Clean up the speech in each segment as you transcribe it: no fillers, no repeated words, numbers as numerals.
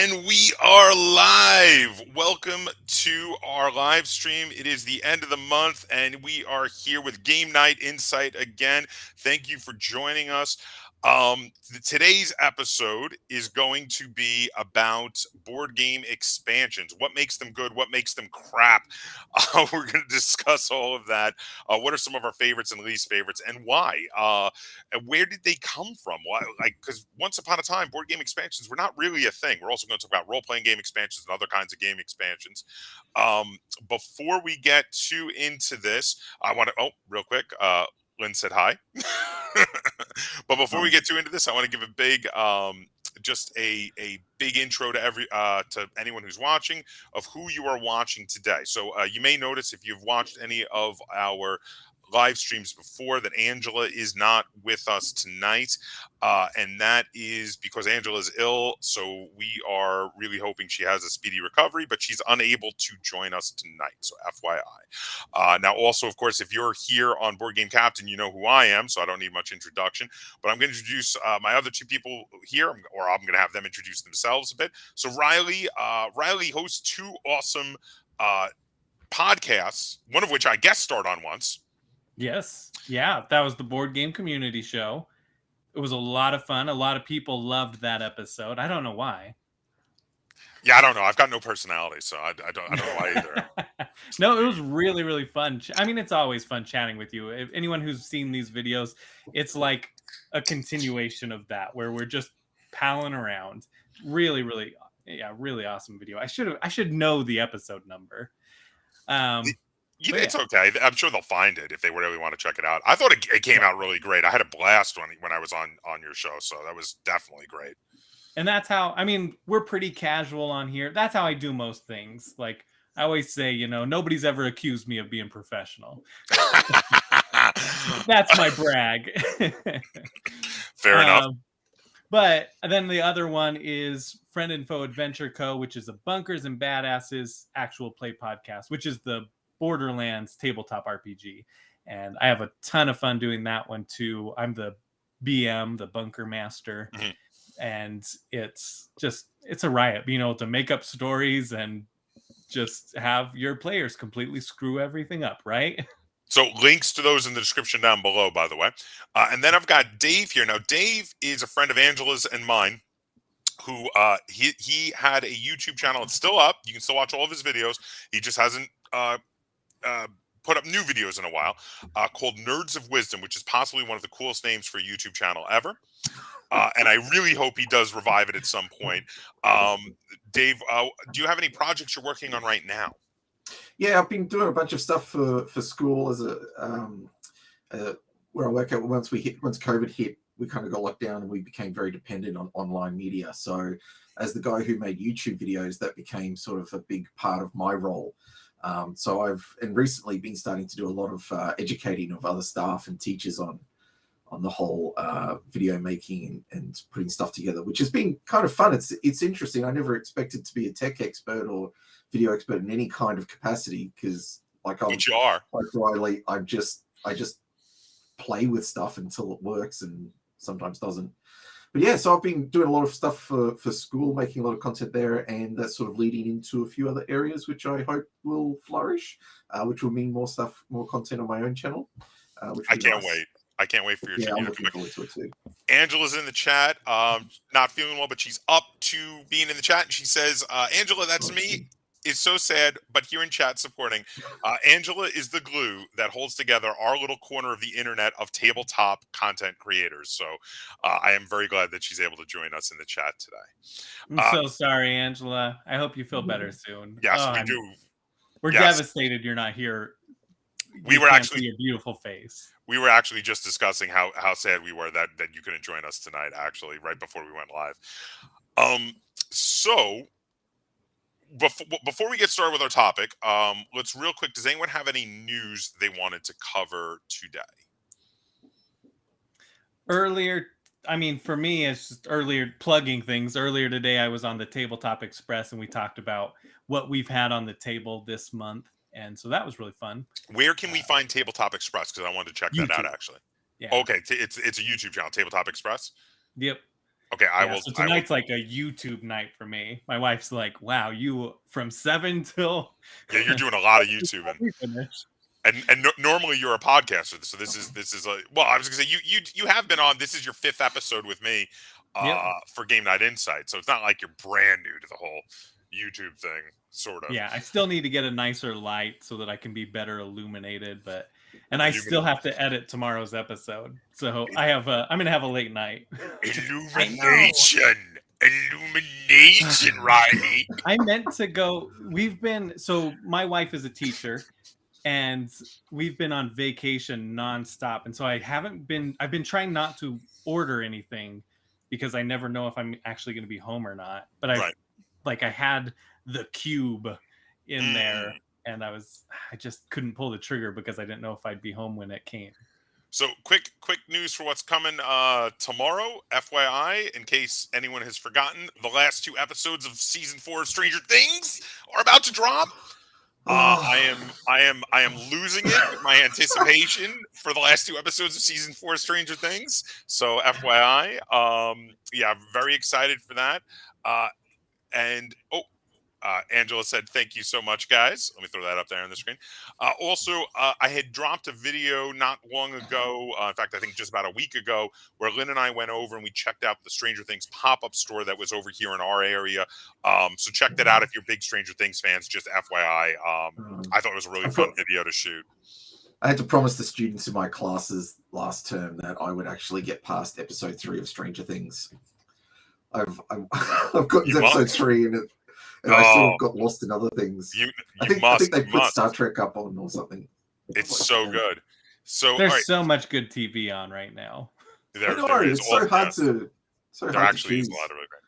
And we are live. Welcome to our live stream. It is the end of the month, and we are here with Game Night Insight again. Thank you for joining us. Today's episode is going to be about board game expansions. What makes them good? What makes them crap? We're going to discuss all of that. What are some of our favorites and least favorites, and why? And where did they come from? Why? Because once upon a time, board game expansions were not really a thing. We're also going to talk about role-playing game expansions and other kinds of game expansions. Before we get too into this, I want to, real quick, Lynn said hi. But before we get too into this, I want to give a big, just a big intro to anyone who's watching of who you are watching today. So you may notice if you've watched any of our live streams before that Angela is not with us tonight, and that is because Angela is ill, so we are really hoping she has a speedy recovery, but she's unable to join us tonight, so FYI. Now also, of course, if you're here on Board Game Captain, you know who I am, so I don't need much introduction, but I'm going to introduce my other two people here, or I'm going to have them introduce themselves a bit. So Riley hosts two awesome podcasts, one of which I guest starred on once. Yes. Yeah. That was the Board Game Community Show. It was a lot of fun. A lot of people loved that episode. I don't know why. Yeah, I don't know. I've got no personality, so I don't know why either. No, it was really, really fun. I mean, it's always fun chatting with you. If anyone who's seen these videos, it's like a continuation of that, where we're just palling around. Really, really, really awesome video. I should know the episode number. It's okay. I'm sure they'll find it if they really want to check it out. I thought it came out really great. I had a blast when I was on your show, so that was definitely great. And that's how, I mean, we're pretty casual on here. That's how I do most things. Like I always say, nobody's ever accused me of being professional. That's my brag. Fair enough. But then the other one is Friend and Foe Adventure Co., which is a Bunkers and Badasses actual play podcast, which is the Borderlands tabletop RPG. And I have a ton of fun doing that one too. I'm the BM, the bunker master. Mm-hmm. And it's a riot, to make up stories and just have your players completely screw everything up, right? So links to those in the description down below, by the way. And then I've got Dave here. Now, Dave is a friend of Angela's and mine, who he had a YouTube channel. It's still up. You can still watch all of his videos. He just hasn't put up new videos in a while, called Nerds of Wisdom, which is possibly one of the coolest names for a YouTube channel ever. And I really hope he does revive it at some point. Dave, do you have any projects you're working on right now? Yeah, I've been doing a bunch of stuff for school as where I work at. Once COVID hit, we kind of got locked down and we became very dependent on online media. So as the guy who made YouTube videos, that became sort of a big part of my role. So I've recently been starting to do a lot of educating of other staff and teachers on the whole video making and putting stuff together, which has been kind of fun. It's interesting. I never expected to be a tech expert or video expert in any kind of capacity, because like Riley, I just play with stuff until it works and sometimes doesn't. But yeah, so I've been doing a lot of stuff for school, making a lot of content there, and that's sort of leading into a few other areas which I hope will flourish, which will mean more content on my own channel. I can't wait. I can't wait for your I'm looking forward to it too. Angela's in the chat, not feeling well, but she's up to being in the chat, and she says, Angela, that's me. It's so sad, but here in chat supporting. Angela is the glue that holds together our little corner of the internet of tabletop content creators. So I am very glad that she's able to join us in the chat today. I'm so sorry, Angela. I hope you feel better soon. Yes, we do. We're devastated you're not here. We were actually your beautiful face. We were actually just discussing how sad we were that you couldn't join us tonight, actually, right before we went live. So before we get started with our topic, let's real quick, does anyone have any news they wanted to cover today? Earlier, I mean, for me, it's just earlier plugging things. Earlier today, I was on the Tabletop Express, and we talked about what we've had on the table this month. And so that was really fun. Where can we find Tabletop Express? Because I wanted to check that out, actually. Yeah. Okay, it's a YouTube channel, Tabletop Express? Yep. Okay, I Yeah, will. so tonight's like a YouTube night for me. My wife's like, "Wow, you from 7 till." Yeah, you're doing a lot of YouTube, we finish. and normally you're a podcaster, so this is a well. I was gonna say you have been on. This is your 5th episode with me, Yep. for Game Night Insight. So it's not like you're brand new to the whole YouTube thing, sort of. Yeah, I still need to get a nicer light so that I can be better illuminated, and I still have to edit tomorrow's episode. So I'm gonna have a late night. Illumination, Riley. I meant to go. So my wife is a teacher, and we've been on vacation nonstop, and so I've been trying not to order anything because I never know if I'm actually going to be home or not. But I had the cube in there, and I just couldn't pull the trigger because I didn't know if I'd be home when it came. So quick news for what's coming tomorrow, FYI, in case anyone has forgotten. The last 2 episodes of season 4 of Stranger Things are about to drop. I am losing it, my anticipation for the last 2 episodes of season 4 of Stranger Things. So FYI, yeah, I'm very excited for that. Angela said, "Thank you so much, guys." Let me throw that up there on the screen. Also, I had dropped a video not long ago. In fact, I think just about a week ago, where Lynn and I went over and we checked out the Stranger Things pop-up store that was over here in our area. So check that out if you're big Stranger Things fans. Just FYI, I thought it was a really fun video to shoot. I had to promise the students in my classes last term that I would actually get past episode 3 of Stranger Things. I've got episode 3 in it. And I sort of got lost in other things. I think they put Star Trek up on or something. It's so good. So there's so much good TV on right now. It's so hard to. There actually is a lot of really great.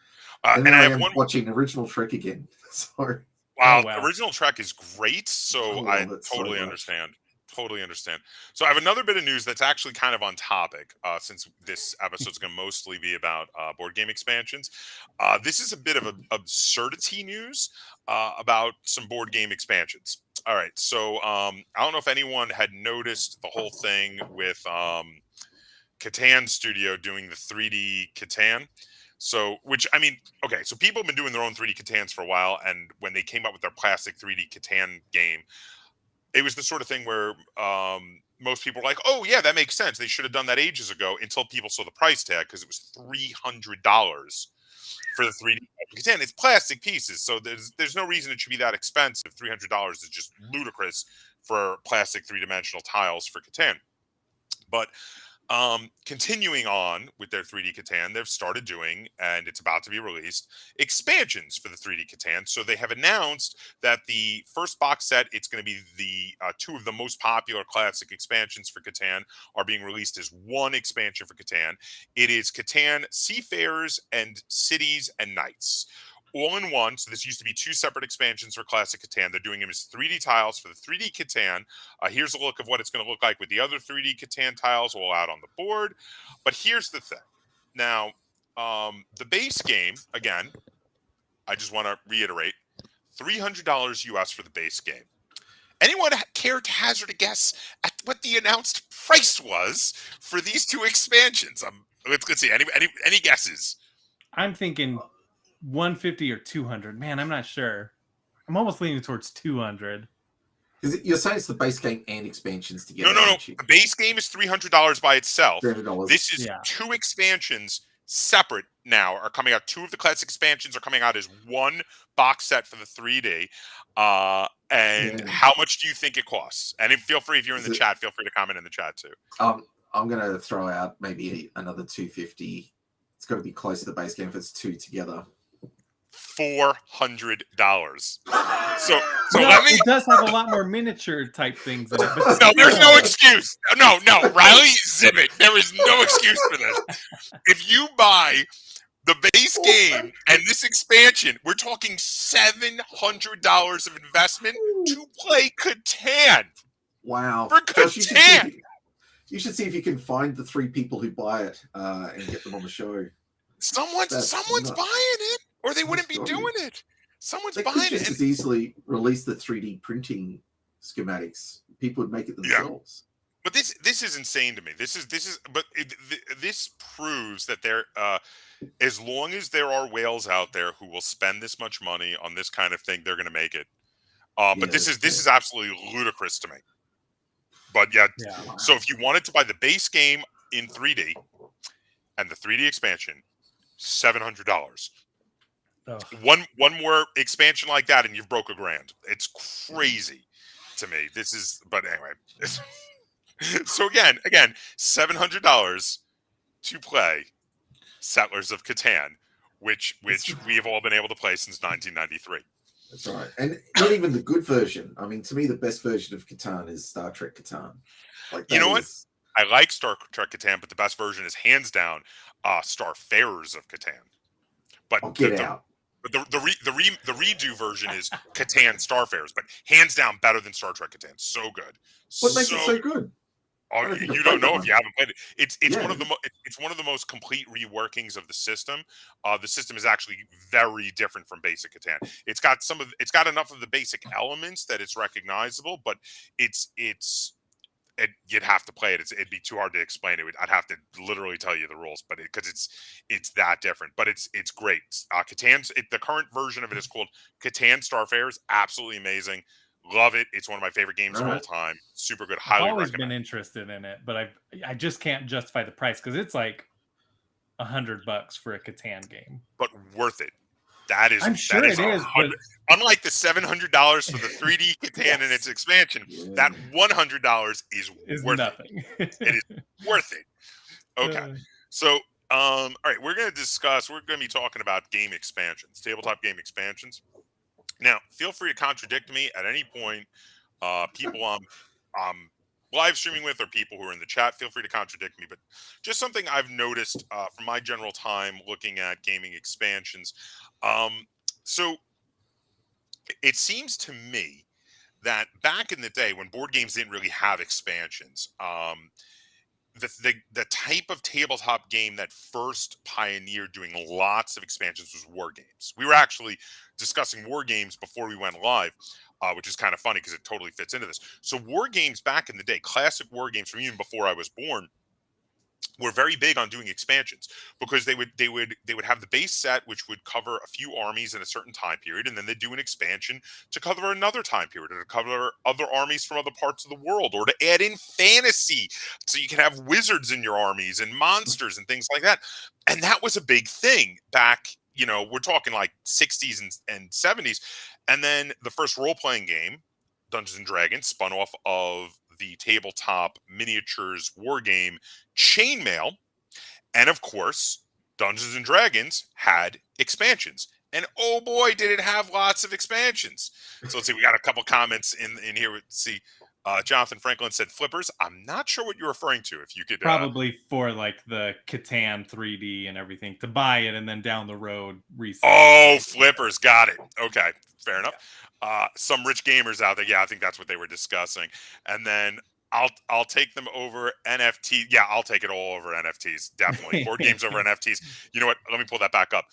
And I am watching original Trek again. Sorry. Wow, original Trek is great. So I totally understand. Totally understand. So I have another bit of news that's actually kind of on topic, since this episode is going to mostly be about board game expansions. This is a bit of absurdity news about some board game expansions. All right, so I don't know if anyone had noticed the whole thing with Catan Studio doing the 3D Catan. So, so people have been doing their own 3D Catans for a while, and when they came up with their classic 3D Catan game, it was the sort of thing where most people were like, "Oh yeah, that makes sense. They should have done that ages ago." Until people saw the price tag, because it was $300 for the 3D Catan. It's plastic pieces, so there's no reason it should be that expensive. $300 is just ludicrous for plastic 3-dimensional tiles for Catan. But continuing on with their 3D Catan, they've started doing, and it's about to be released, expansions for the 3D Catan. So they have announced that the first box set, it's going to be the 2 of the most popular classic expansions for Catan, are being released as one expansion for Catan. It is Catan Seafarers and Cities and Knights, all in one. So this used to be 2 separate expansions for classic Catan. They're doing them as 3D tiles for the 3D Catan. Here's a look of what it's going to look like with the other 3D Catan tiles all out on the board. But here's the thing. Now, the base game, again, I just want to reiterate, $300 US for the base game. Anyone care to hazard a guess at what the announced price was for these 2 expansions? Let's see. Any guesses? I'm thinking 150 or 200. Man, I'm not sure. I'm almost leaning towards 200. You're saying it's the base game and expansions together? No. The base game is $300 by itself. $300. This is 2 expansions separate now are coming out. 2 of the classic expansions are coming out as one box set for the 3D. How much do you think it costs? And feel free, if you're in the chat, feel free to comment in the chat too. I'm going to throw out maybe another $250. It's got to be close to the base game if it's 2 together. $400. So it does have a lot more miniature type things in it. But no, there's no excuse. No, Riley, zip it. There is no excuse for this. If you buy the base game and this expansion, we're talking $700 of investment to play Catan. Wow. For Catan. You should see if you can find the 3 people who buy it and get them on the show. Someone's buying it. Or they wouldn't be doing it. Someone's buying it. They could just as easily release the 3D printing schematics. People would make it themselves. But this is insane to me. This proves that there, as long as there are whales out there who will spend this much money on this kind of thing, they're going to make it. But this is absolutely ludicrous to me. But yeah, so if you wanted to buy the base game in 3D and the 3D expansion, $700. One more expansion like that, and you've broke $1,000. It's crazy to me. But anyway. So again, $700 to play Settlers of Catan, which we have all been able to play since 1993. That's right, and not even the good version. I mean, to me, the best version of Catan is Star Trek Catan. Like, you know what? I like Star Trek Catan, but the best version is hands down Starfarers of Catan. But get out. But the redo version is Catan Starfarers, but hands down better than Star Trek Catan. So good. What makes it so good? Oh, you don't know if you haven't played it. It's one of the most complete reworkings of the system. The system is actually very different from basic Catan. It's got enough of the basic elements that it's recognizable, but you'd have to play it. It'd be too hard to explain it. I'd have to literally tell you the rules, but because it's that different. But it's great. The current version of it is called Catan Starfarers. Absolutely amazing. Love it. It's one of my favorite games of all time. Super good. Highly recommend. I've always been interested in it, but I just can't justify the price because it's like $100 for a Catan game. But worth it. I'm sure it is. But unlike the $700 for the 3D Catan and its expansion, that $100 is worth nothing. It is worth it. Okay. So, all right, we're going to be talking about game expansions, tabletop game expansions. Now, feel free to contradict me at any point. People I'm live streaming with or people who are in the chat, feel free to contradict me. But just something I've noticed from my general time looking at gaming expansions. So it seems to me that back in the day when board games didn't really have expansions, the type of tabletop game that first pioneered doing lots of expansions was war games. We were actually discussing war games before we went live, which is kind of funny because it totally fits into this. So war games back in the day, classic war games from even before I was born, were very big on doing expansions because they would have the base set, which would cover a few armies in a certain time period, and then they'd do an expansion to cover another time period, or to cover other armies from other parts of the world, or to add in fantasy so you can have wizards in your armies and monsters and things like that. And that was a big thing back, we're talking like 60s and 70s. And then the first role-playing game, Dungeons and Dragons, spun off of the tabletop miniatures war game Chainmail, and of course Dungeons and Dragons had expansions, and oh boy did it have lots of expansions. So let's see, we got a couple comments in here. Let's see, Jonathan Franklin said flippers. I'm not sure what you're referring to. If you could probably for like the Catan 3D and everything, to buy it and then down the road resell. Oh, flippers, got it. Okay, fair enough. Some rich gamers out there, I think that's what they were discussing. And then I'll take them over NFT. Yeah, I'll take it all over NFTs. Definitely. Board games over NFTs. You know what? Let me pull that back up.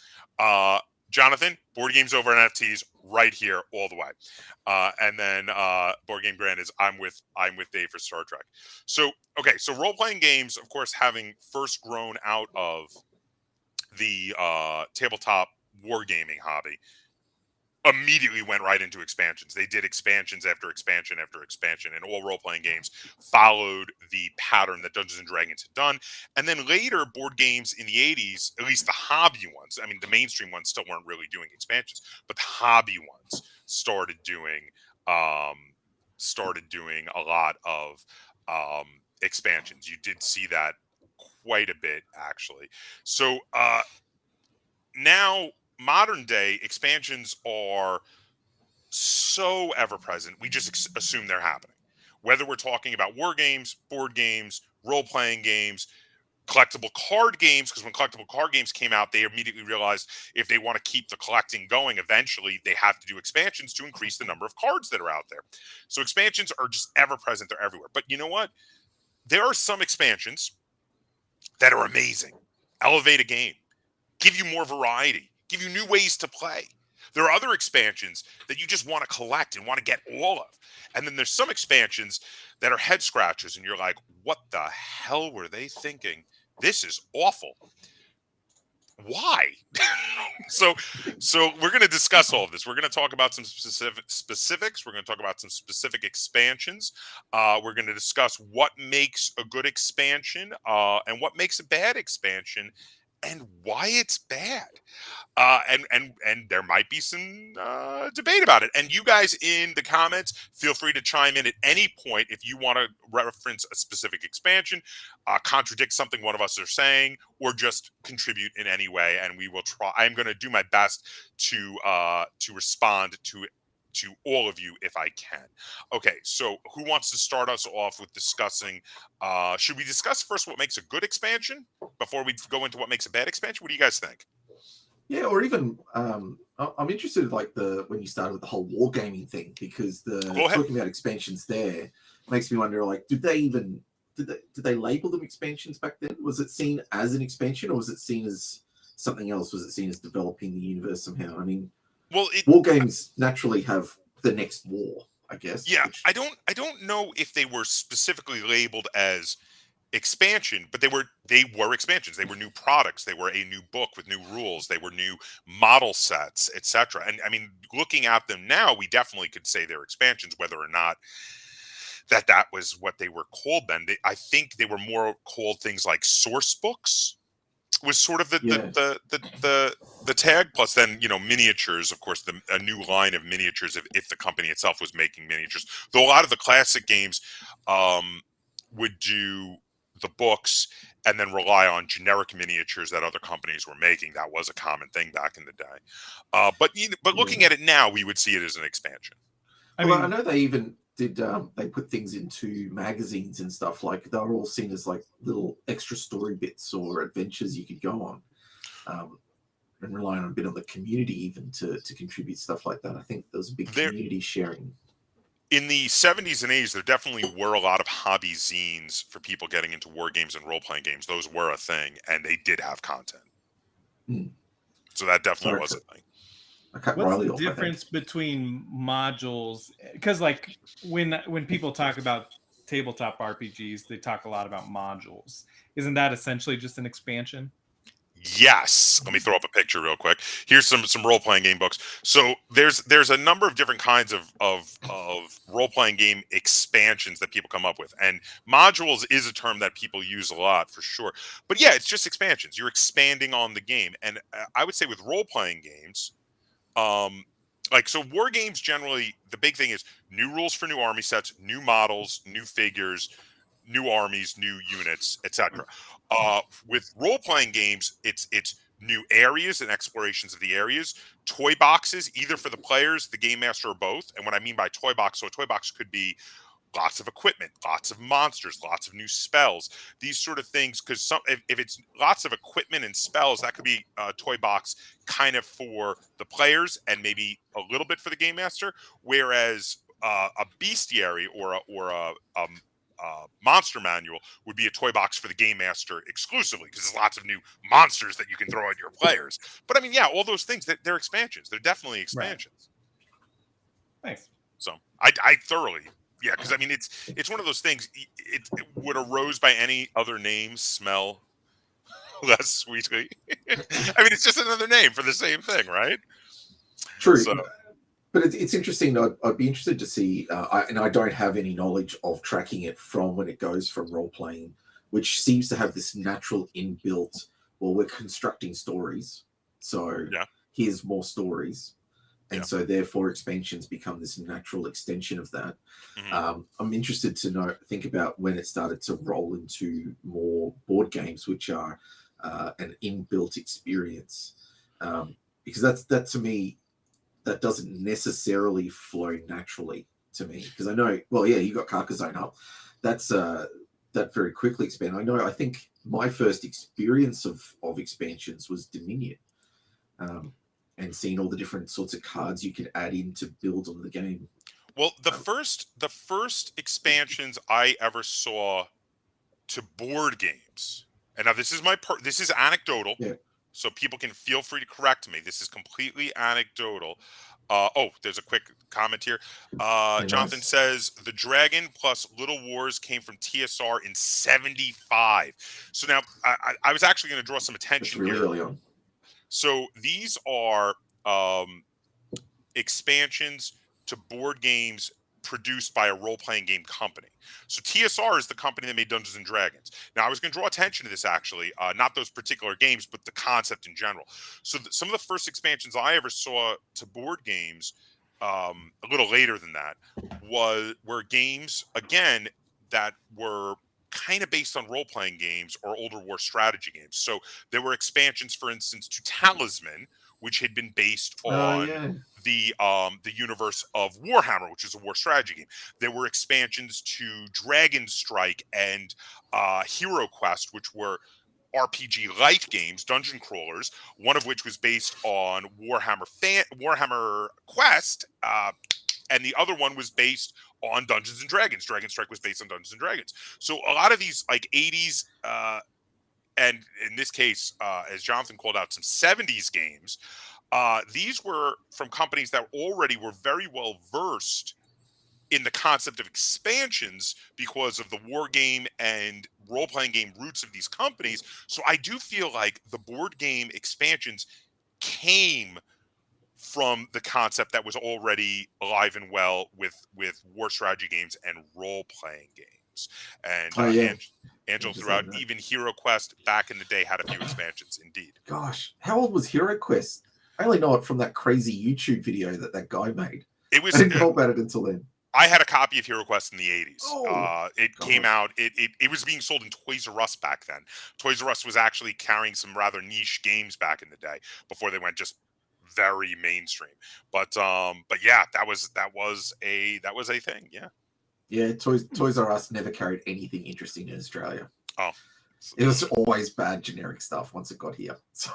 Jonathan, board games over NFTs right here all the way. And then Board Game Gran is I'm with Dave for Star Trek. So, okay, so role-playing games, of course, having first grown out of the tabletop wargaming hobby, immediately went right into expansions. They did expansions after expansion after expansion, and all role-playing games followed the pattern that Dungeons & Dragons had done. And then later, board games in the 80s, at least the hobby ones, I mean, the mainstream ones still weren't really doing expansions, but the hobby ones started doing a lot of expansions. You did see that quite a bit, actually. So now, modern day expansions are so ever present, we just assume they're happening. Whether we're talking about war games, board games, role-playing games, collectible card games, because when collectible card games came out, they immediately realized if they want to keep the collecting going, eventually they have to do expansions to increase the number of cards that are out there. So expansions are just ever present, they're everywhere. But you know what? There are some expansions that are amazing, elevate a game, give you more variety, give you new ways to play. There are other expansions that you just want to collect and want to get all of. And then there's some expansions that are head scratchers, and you're like, what the hell were they thinking? This is awful. Why? so we're going to discuss all of this. We're going to talk about some specifics. We're going to talk about some specific expansions. We're going to discuss what makes a good expansion and what makes a bad expansion and why it's bad. And there might be some debate about it. And you guys in the comments, feel free to chime in at any point if you want to reference a specific expansion, contradict something one of us are saying, or just contribute in any way. And we will try. I'm going to do my best to respond to all of you if I can. Okay, so who wants to start us off with discussing? Should we discuss first what makes a good expansion before we go into what makes a bad expansion? What do you guys think? Yeah, or even I'm interested in like when you started with the whole wargaming thing, because talking about expansions there makes me wonder, like, did they label them expansions back then? Was it seen as an expansion, or was it seen as something else? Was it seen as developing the universe somehow? I mean, war games naturally have the next war, I guess. Yeah, I don't know if they were specifically labeled as expansion, but they were expansions. They were new products. They were a new book with new rules. They were new model sets, etc. And I mean, looking at them now, we definitely could say they're expansions, whether or not that was what they were called then. I think they were more called things like source books, was sort of the tag. Plus then, you know, miniatures, of course, a new line of miniatures if the company itself was making miniatures. Though a lot of the classic games would do the books and then rely on generic miniatures that other companies were making. That was a common thing back in the day. But looking at it now, we would see it as an expansion. I know they even did. They put things into magazines and stuff. Like they were all seen as like little extra story bits or adventures you could go on, and relying on a bit on the community even to contribute stuff like that. I think there was a big community sharing. In the 70s and 80s, there definitely were a lot of hobby zines for people getting into war games and role-playing games. Those were a thing, and they did have content. So that definitely was a thing. What's the difference between modules? Because like when people talk about tabletop RPGs, they talk a lot about modules. Isn't that essentially just an expansion? Yes. Let me throw up a picture real quick. Here's some role-playing game books. So there's a number of different kinds of role-playing game expansions that people come up with. And modules is a term that people use a lot for sure. But yeah, it's just expansions. You're expanding on the game. And I would say with role-playing games, so war games generally, the big thing is new rules for new army sets, new models, new figures, new armies, new units, etc. With role-playing games, it's new areas and explorations of the areas, toy boxes, either for the players, the game master, or both. And what I mean by toy box, so a toy box could be lots of equipment, lots of monsters, lots of new spells, these sort of things. Because if it's lots of equipment and spells, that could be a toy box kind of for the players and maybe a little bit for the game master. Whereas a bestiary or a monster manual would be a toy box for the game master exclusively, because there's lots of new monsters that you can throw at your players. But I mean, yeah, all those things, they're expansions. They're definitely expansions. Right. Nice. So I thoroughly, because I mean, it's one of those things. It would a rose by any other name smell less sweetly? I mean, it's just another name for the same thing, right? True. So, but it's interesting. I'd be interested to see, and I don't have any knowledge of tracking it from when it goes from role playing, which seems to have this natural inbuilt. Well, we're constructing stories, so here's more stories, and so therefore expansions become this natural extension of that. I'm interested to think about when it started to roll into more board games, which are an inbuilt experience, because that to me. That doesn't necessarily flow naturally to me, because I know, you got Carcassonne up. That's that very quickly expand. I think my first experience of expansions was Dominion, and seeing all the different sorts of cards you could add in to build on the game. Well, the first expansions I ever saw to board games, and now this is this is anecdotal. so people can feel free to correct me. This is completely anecdotal. There's a quick comment here. Jonathan Nice. says the Dragon plus Little Wars came from TSR in '75. So now I was actually going to draw some That's attention really here. early on. So these are expansions to board games produced by a role-playing game company. So TSR is the company that made Dungeons and Dragons. Now, I was going to draw attention to this actually, not those particular games, but the concept in general. So some of the first expansions I ever saw to board games, a little later than that, were games again that were kind of based on role-playing games or older war strategy games. So there were expansions, for instance, to Talisman, which had been based on Yeah. the universe of Warhammer, which is a war strategy game. There were expansions to Dragon Strike and Hero Quest, which were RPG light games, dungeon crawlers. One of which was based on Warhammer Quest, and the other one was based on Dungeons and Dragons. Dragon Strike was based on Dungeons and Dragons. So a lot of these like 80s. And in this case, as Jonathan called out, some 70s games. These were from companies that already were very well versed in the concept of expansions because of the war game and role-playing game roots of these companies. So I do feel like the board game expansions came from the concept that was already alive and well with war strategy games and role-playing games. And Angelo throughout, even Hero Quest back in the day had a few expansions, indeed. Gosh, how old was Hero Quest? I only know it from that crazy YouTube video that guy made. It was. I didn't know about it until then. I had a copy of Hero Quest in the 80s. It gosh. Came out. It was being sold in Toys R Us back then. Toys R Us was actually carrying some rather niche games back in the day before they went just very mainstream. But yeah, that was a thing. Yeah. Yeah, Toys R Us never carried anything interesting in Australia. Oh. It was always bad generic stuff once it got here. So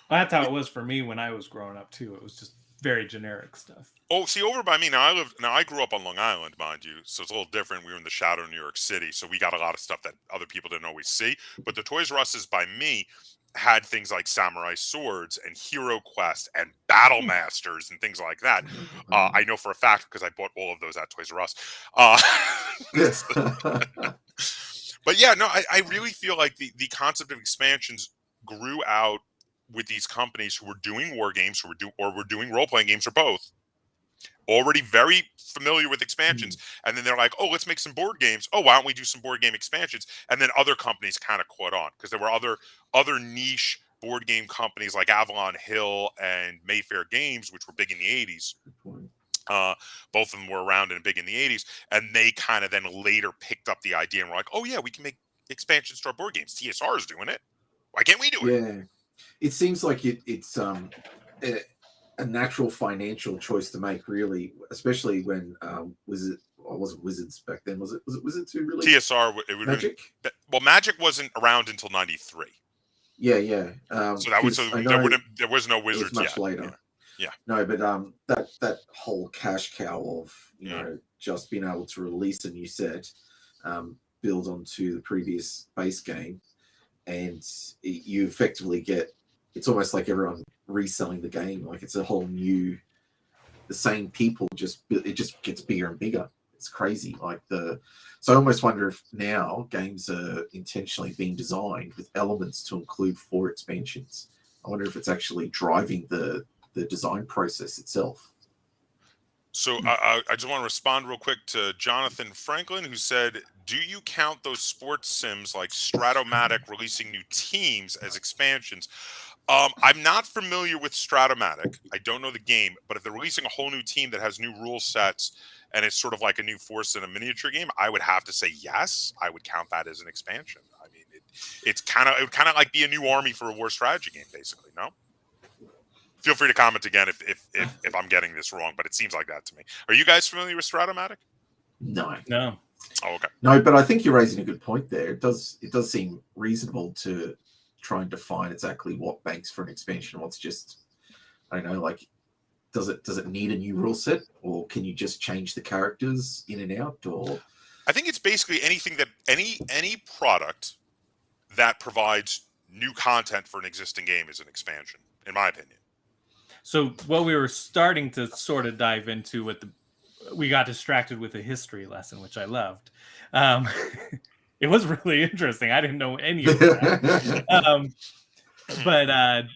that's how it was for me when I was growing up too. It was just very generic stuff. Oh, see, over by me now. I grew up on Long Island, mind you, so it's a little different. We were in the shadow of New York City, so we got a lot of stuff that other people didn't always see. But the Toys R Us's by me had things like Samurai Swords and Hero Quest and Battle Masters and things like that. I know for a fact because I bought all of those at Toys R Us. But yeah, no, I really feel like the concept of expansions grew out with these companies who were doing war games, were doing role-playing games, or both, already very familiar with expansions. And then they're like, oh, let's make some board games. Oh, why don't we do some board game expansions? And then other companies kind of caught on because there were other niche board game companies like Avalon Hill and Mayfair Games, which were big in the 80s. Both of them were around and big in the 80s. And they kind of then later picked up the idea and were like, oh, yeah, we can make expansions to our board games. TSR is doing it. Why can't we do it? Yeah. It seems like it's a natural financial choice to make, really, especially when wasn't Wizards back then? Was it Wizards who really? TSR. It would Magic. Magic wasn't around until '93. Yeah, yeah. So that was there was no Wizards much yet. later. Yeah. No, but that whole cash cow of just being able to release a new set, build onto the previous base game, and you effectively get. It's almost like everyone reselling the game. Like it's a whole new, the same people. It just gets bigger and bigger. It's crazy. So I almost wonder if now games are intentionally being designed with elements to include 4 expansions. I wonder if it's actually driving the design process itself. So I just want to respond real quick to Jonathan Franklin, who said, do you count those sports sims like Stratomatic releasing new teams as expansions? I'm not familiar with Stratomatic. I don't know the game, but if they're releasing a whole new team that has new rule sets and it's sort of like a new force in a miniature game, I would have to say yes. I would count that as an expansion. I mean, it would kind of like be a new army for a war strategy game, basically. No. Feel free to comment again if I'm getting this wrong, but it seems like that to me. Are you guys familiar with Stratomatic? No. Oh, okay. No, but I think you're raising a good point there. It does seem reasonable to try and define exactly what banks for an expansion. What's just, I don't know, like, does it need a new rule set, or can you just change the characters in and out? Or I think it's basically anything that any product that provides new content for an existing game is an expansion, in my opinion. So what we were starting to sort of dive into we got distracted with a history lesson, which I loved. It was really interesting. I didn't know any of that. But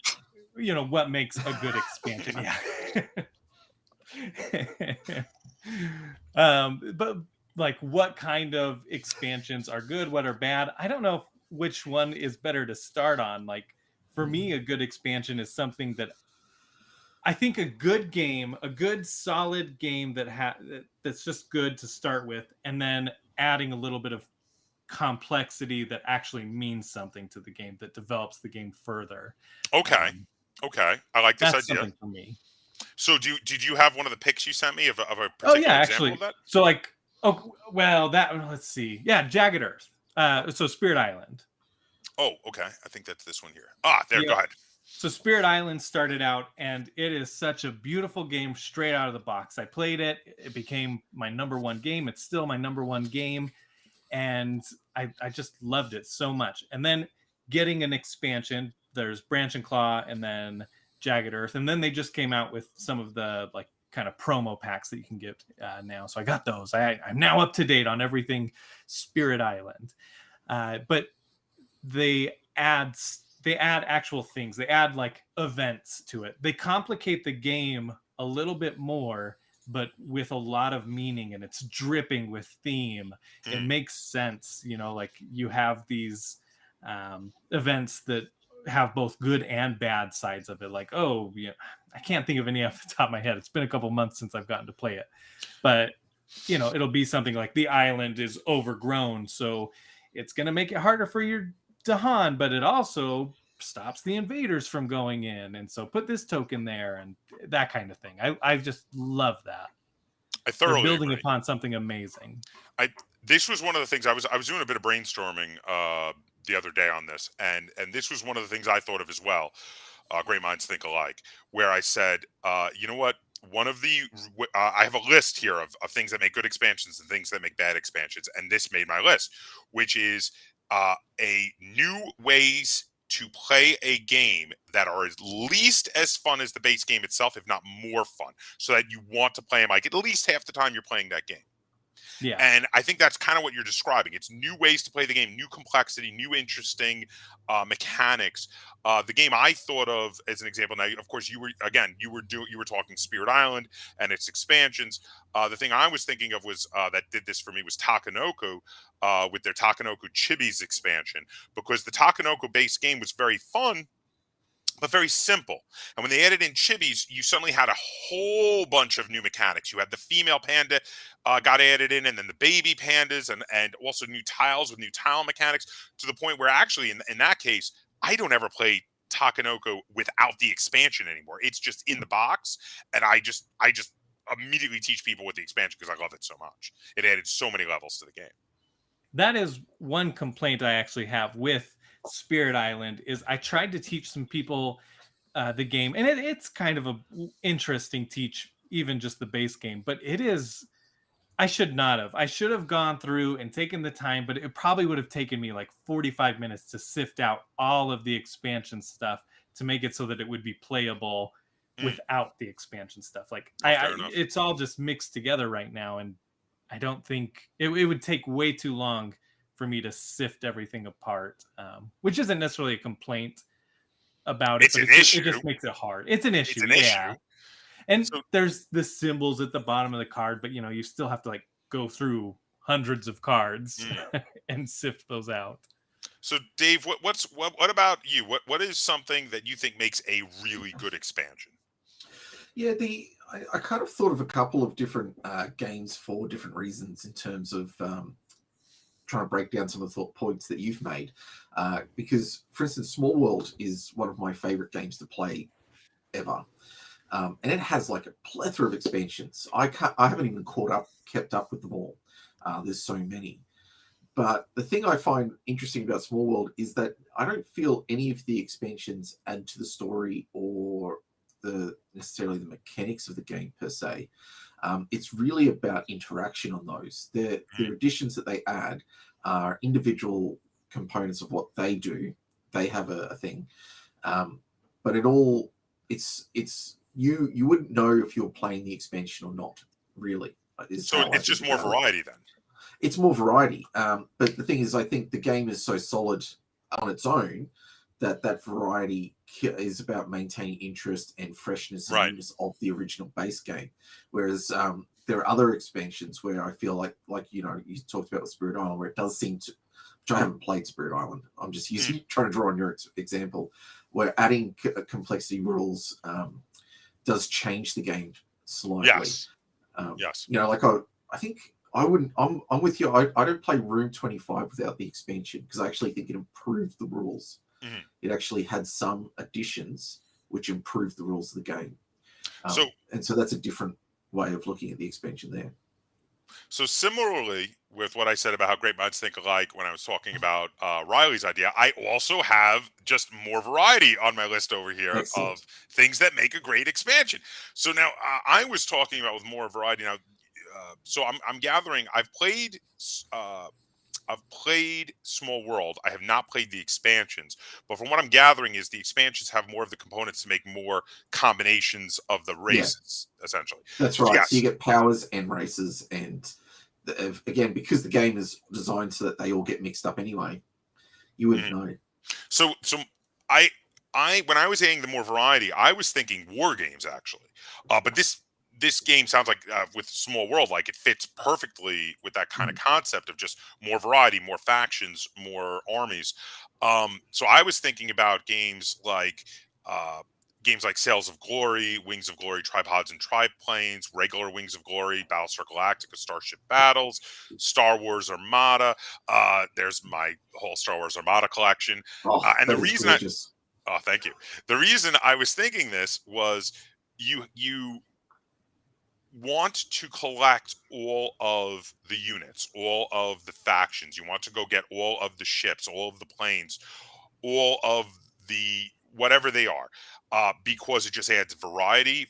what makes a good expansion? Yeah. But like, what kind of expansions are good? What are bad? I don't know which one is better to start on. Like, for me, a good expansion is something that I think a good game, a good solid game that's just good to start with, and then adding a little bit of complexity that actually means something to the game, that develops the game further. Okay. Okay. I like this That's idea. something for me. So did you have one of the pics you sent me of a particular example actually. of that? So like, let's see. Yeah, Jagged Earth. So Spirit Island. Oh, okay. I think that's this one here. Go ahead. So Spirit Island started out, and it is such a beautiful game straight out of the box. I played it. It became my number one game. It's still my number one game. And I just loved it so much. And then getting an expansion, there's Branch and Claw and then Jagged Earth. And then they just came out with some of the like kind of promo packs that you can get now. So I got those. I'm now up to date on everything Spirit Island. But they add actual things. They add like events to it. They complicate the game a little bit more, but with a lot of meaning, and it's dripping with theme. It makes sense. Like, you have these events that have both good and bad sides of it. Like, I can't think of any off the top of my head. It's been a couple months since I've gotten to play it, but it'll be something like the island is overgrown, so it's going to make it harder for your Dahan, but it also stops the invaders from going in, and so put this token there, and that kind of thing. I just love that. I thoroughly They're building agree. upon something amazing. This was one of the things I was doing a bit of brainstorming the other day on this, and this was one of the things I thought of as well. Great minds think alike. Where I said, you know what? One of the I have a list here of things that make good expansions and things that make bad expansions, and this made my list, which is a new ways to play a game that are at least as fun as the base game itself, if not more fun, so that you want to play them like at least half the time you're playing that game. Yeah. And I think that's kind of what you're describing. It's new ways to play the game, new complexity, new interesting mechanics. The game I thought of as an example, now, of course, you were talking Spirit Island and its expansions. The thing I was thinking of was that did this for me was Takenoko with their Takenoko Chibis expansion, because the Takenoko base game was very fun, but very simple. And when they added in Chibis, you suddenly had a whole bunch of new mechanics. You had the female panda got added in, and then the baby pandas, and also new tiles with new tile mechanics, to the point where actually in that case, I don't ever play Takenoko without the expansion anymore. It's just in the box, and I just immediately teach people with the expansion because I love it so much. It added so many levels to the game. That is one complaint I actually have with Spirit Island, is I tried to teach some people the game, and it's kind of a interesting teach, even just the base game, but it is, I should have gone through and taken the time, but it probably would have taken me like 45 minutes to sift out all of the expansion stuff to make it so that it would be playable without the expansion stuff. Like, it's all just mixed together right now, and I don't think it would take way too long for me to sift everything apart, which isn't necessarily a complaint about it, but it just makes it hard. It's an issue, yeah. And so, there's the symbols at the bottom of the card, but you still have to like go through hundreds of cards and sift those out. So, Dave, what about you? What is something that you think makes a really good expansion? Yeah, I kind of thought of a couple of different games for different reasons in terms of trying to break down some of the thought points that you've made. Because, for instance, Small World is one of my favorite games to play ever. And it has like a plethora of expansions. I haven't even kept up with them all. There's so many. But the thing I find interesting about Small World is that I don't feel any of the expansions add to the story or necessarily the mechanics of the game per se. It's really about interaction on those. The additions that they add are individual components of what they do, they have a thing. But it's you wouldn't know if you're playing the expansion or not, really. So it's just more variety then. It's more variety. But the thing is, I think the game is so solid on its own that variety is about maintaining interest and freshness and newness of the original base game. Whereas there are other expansions where I feel like you talked about with Spirit Island, where it does seem to, which I haven't played Spirit Island. I'm just trying to draw on your example, where adding complexity rules does change the game slightly. Yes. Yes. I think I wouldn't. I'm with you. I don't play Room 25 without the expansion because I actually think it improved the rules. Mm-hmm. It actually had some additions which improved the rules of the game. So that's a different way of looking at the expansion there. So similarly, with what I said about how great minds think alike when I was talking about Riley's idea, I also have just more variety on my list over here. Excellent. Of things that make a great expansion. So now I was talking about with more variety now. So I'm gathering. I've played Small World. I have not played the expansions, but from what I'm gathering is the expansions have more of the components to make more combinations of the races, essentially. That's right. Yes. So you get powers and races, and again, because the game is designed so that they all get mixed up anyway, you wouldn't know. So I when I was saying the more variety, I was thinking war games actually, but this game sounds like with Small World, like it fits perfectly with that kind of concept of just more variety, more factions, more armies. So I was thinking about games like Sails of Glory, Wings of Glory, Tripods and Triplanes, regular Wings of Glory, Battlestar Galactica, Starship Battles, Star Wars Armada. There's my whole Star Wars Armada collection. And the reason thank you. The reason I was thinking this was you want to collect all of the units, all of the factions. You want to go get all of the ships, all of the planes, all of the whatever they are, because it just adds variety,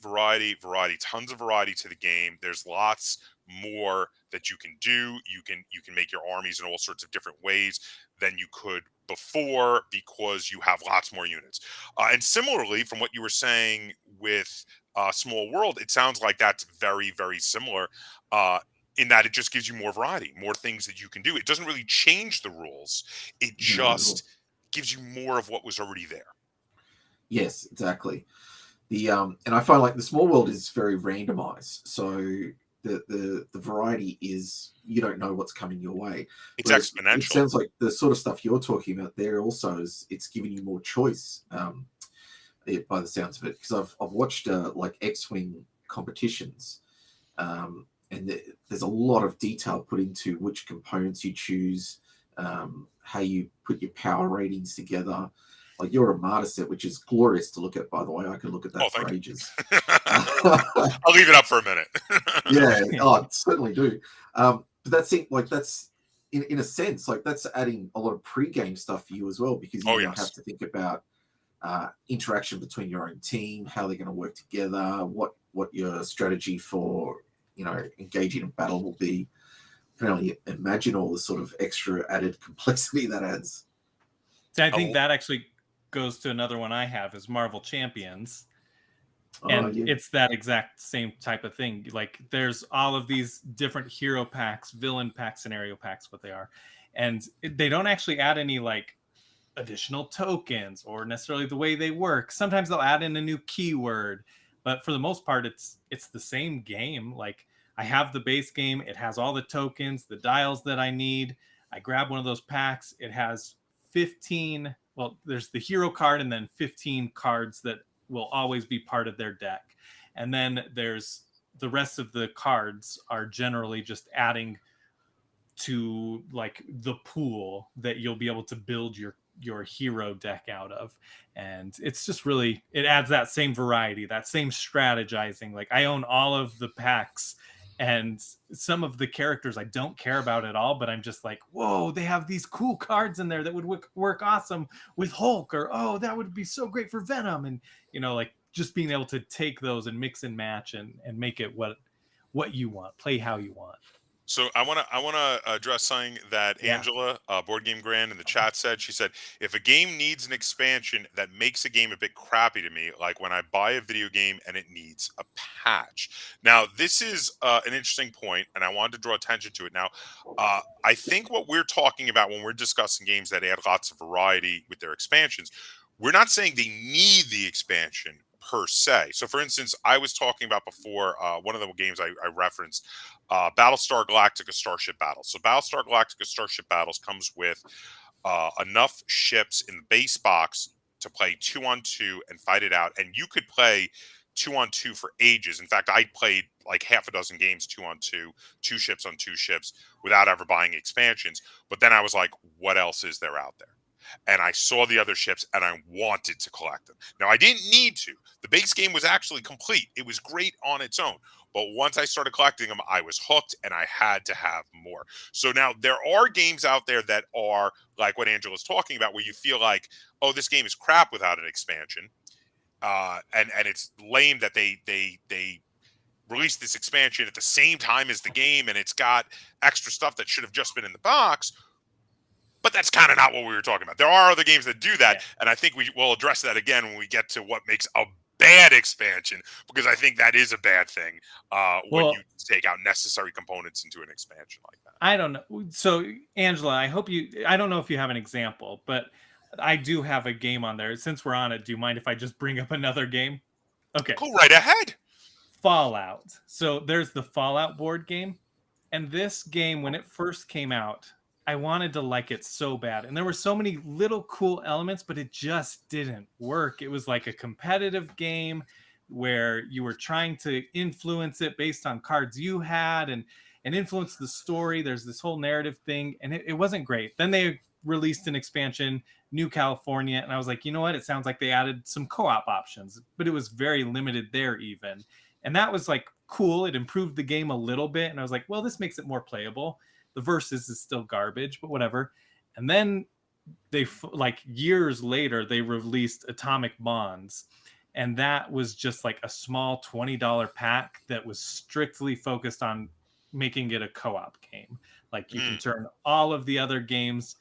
tons of variety to the game. There's lots more that you can do. You can make your armies in all sorts of different ways than you could before because you have lots more units. And similarly, from what you were saying with Small World, it sounds like that's very, very similar in that it just gives you more variety, more things that you can do. It doesn't really change the rules. It just gives you more of what was already there. Yes, exactly. And I find like the Small World is very randomized. So the variety is you don't know what's coming your way. It's exponential. It sounds like the sort of stuff you're talking about there also is it's giving you more choice. By the sounds of it, because I've watched like X-Wing competitions, and there's a lot of detail put into which components you choose, how you put your power ratings together. Like your Armada set, which is glorious to look at, by the way. I could look at that for ages. I'll leave it up for a minute. I certainly do. But that's in a sense, like that's adding a lot of pre-game stuff for you as well, because you have to think about interaction between your own team, how they're going to work together, what your strategy for engaging in battle will be. You can only imagine all the sort of extra added complexity that adds. So I think that actually goes to another one I have is Marvel Champions. And it's that exact same type of thing. Like there's all of these different hero packs, villain packs, scenario packs, what they are. And they don't actually add any like additional tokens or necessarily the way they work. Sometimes they'll add in a new keyword, but for the most part, it's the same game. Like I have the base game. It has all the tokens, the dials that I need. I grab one of those packs. It has 15. Well, there's the hero card and then 15 cards that will always be part of their deck. And then there's the rest of the cards are generally just adding to like the pool that you'll be able to build your hero deck out of. And it's just really, it adds that same variety, that same strategizing. Like I own all of the packs and some of the characters I don't care about at all, but I'm just like, whoa, they have these cool cards in there that would work awesome with Hulk, or oh, that would be so great for Venom. And like just being able to take those and mix and match and make it what you want, play how you want. So I wanna address something that Yeah. Angela, Board Game Gran, in the chat said. She said, "If a game needs an expansion that makes a game a bit crappy to me, like when I buy a video game and it needs a patch." Now, this is an interesting point, and I wanted to draw attention to it. Now, I think what we're talking about when we're discussing games that add lots of variety with their expansions, we're not saying they need the expansion per se. So, for instance, I was talking about before one of the games I referenced, Battlestar Galactica Starship Battles. So Battlestar Galactica Starship Battles comes with enough ships in the base box to play 2-on-2 and fight it out, and you could play 2-on-2 for ages. In fact, I played like half a dozen games 2-on-2, 2 ships on 2 ships, without ever buying expansions. But then I was like, what else is there out there? And I saw the other ships and I wanted to collect them. Now, I didn't need to. The base game was actually complete. It was great on its own. But once I started collecting them, I was hooked and I had to have more. So now there are games out there that are like what Angela's talking about, where you feel like, oh, this game is crap without an expansion. And it's lame that they released this expansion at the same time as the game, and it's got extra stuff that should have just been in the box. But that's kind of not what we were talking about. There are other games that do that, Yeah. and I think we will address that again when we get to what makes a bad expansion, because I think that is a bad thing when Well, you take out necessary components into an expansion like that. I don't know. So, Angela, I don't know if you have an example, but I do have a game on there. Since we're on it, do you mind if I just bring up another game? Okay. Go right ahead. Fallout. So there's the Fallout board game. And this game, when it first came out, I wanted to like it so bad. And there were so many little cool elements, but it just didn't work. It was like a competitive game where you were trying to influence it based on cards you had and influence the story. There's this whole narrative thing, and it wasn't great. Then they released an expansion, New California, and I was like, you know what? It sounds like they added some co-op options, but it was very limited there even. And that was like cool. It improved the game a little bit. And I was like, well, this makes it more playable. The versus is still garbage, but whatever. And then like years later, they released Atomic Bonds. And that was just like a small $20 pack that was strictly focused on making it a co-op game. Like you can turn all of the other games,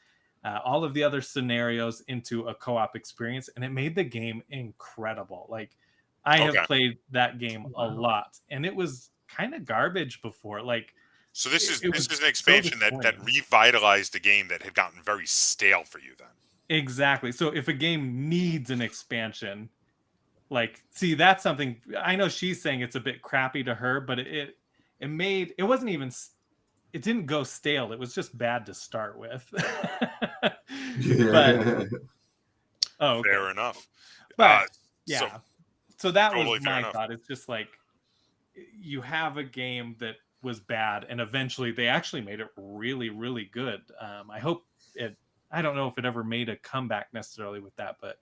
all of the other scenarios into a co-op experience. And it made the game incredible. Like, I have Okay. played that game a lot, and it was kind of garbage before. Like, So this is it this was is an so expansion that disappointing. revitalized the game that had gotten very stale for you then. Exactly. So if a game needs an expansion, like, see, that's something I know she's saying it's a bit crappy to her, but it wasn't even, it didn't go stale. It was just bad to start with. But okay. Fair enough. But So yeah. So that totally was fair my enough. thought. It's just like you have a game that was bad, and eventually they actually made it really, really good. I hope it. I don't know if it ever made a comeback necessarily with that, but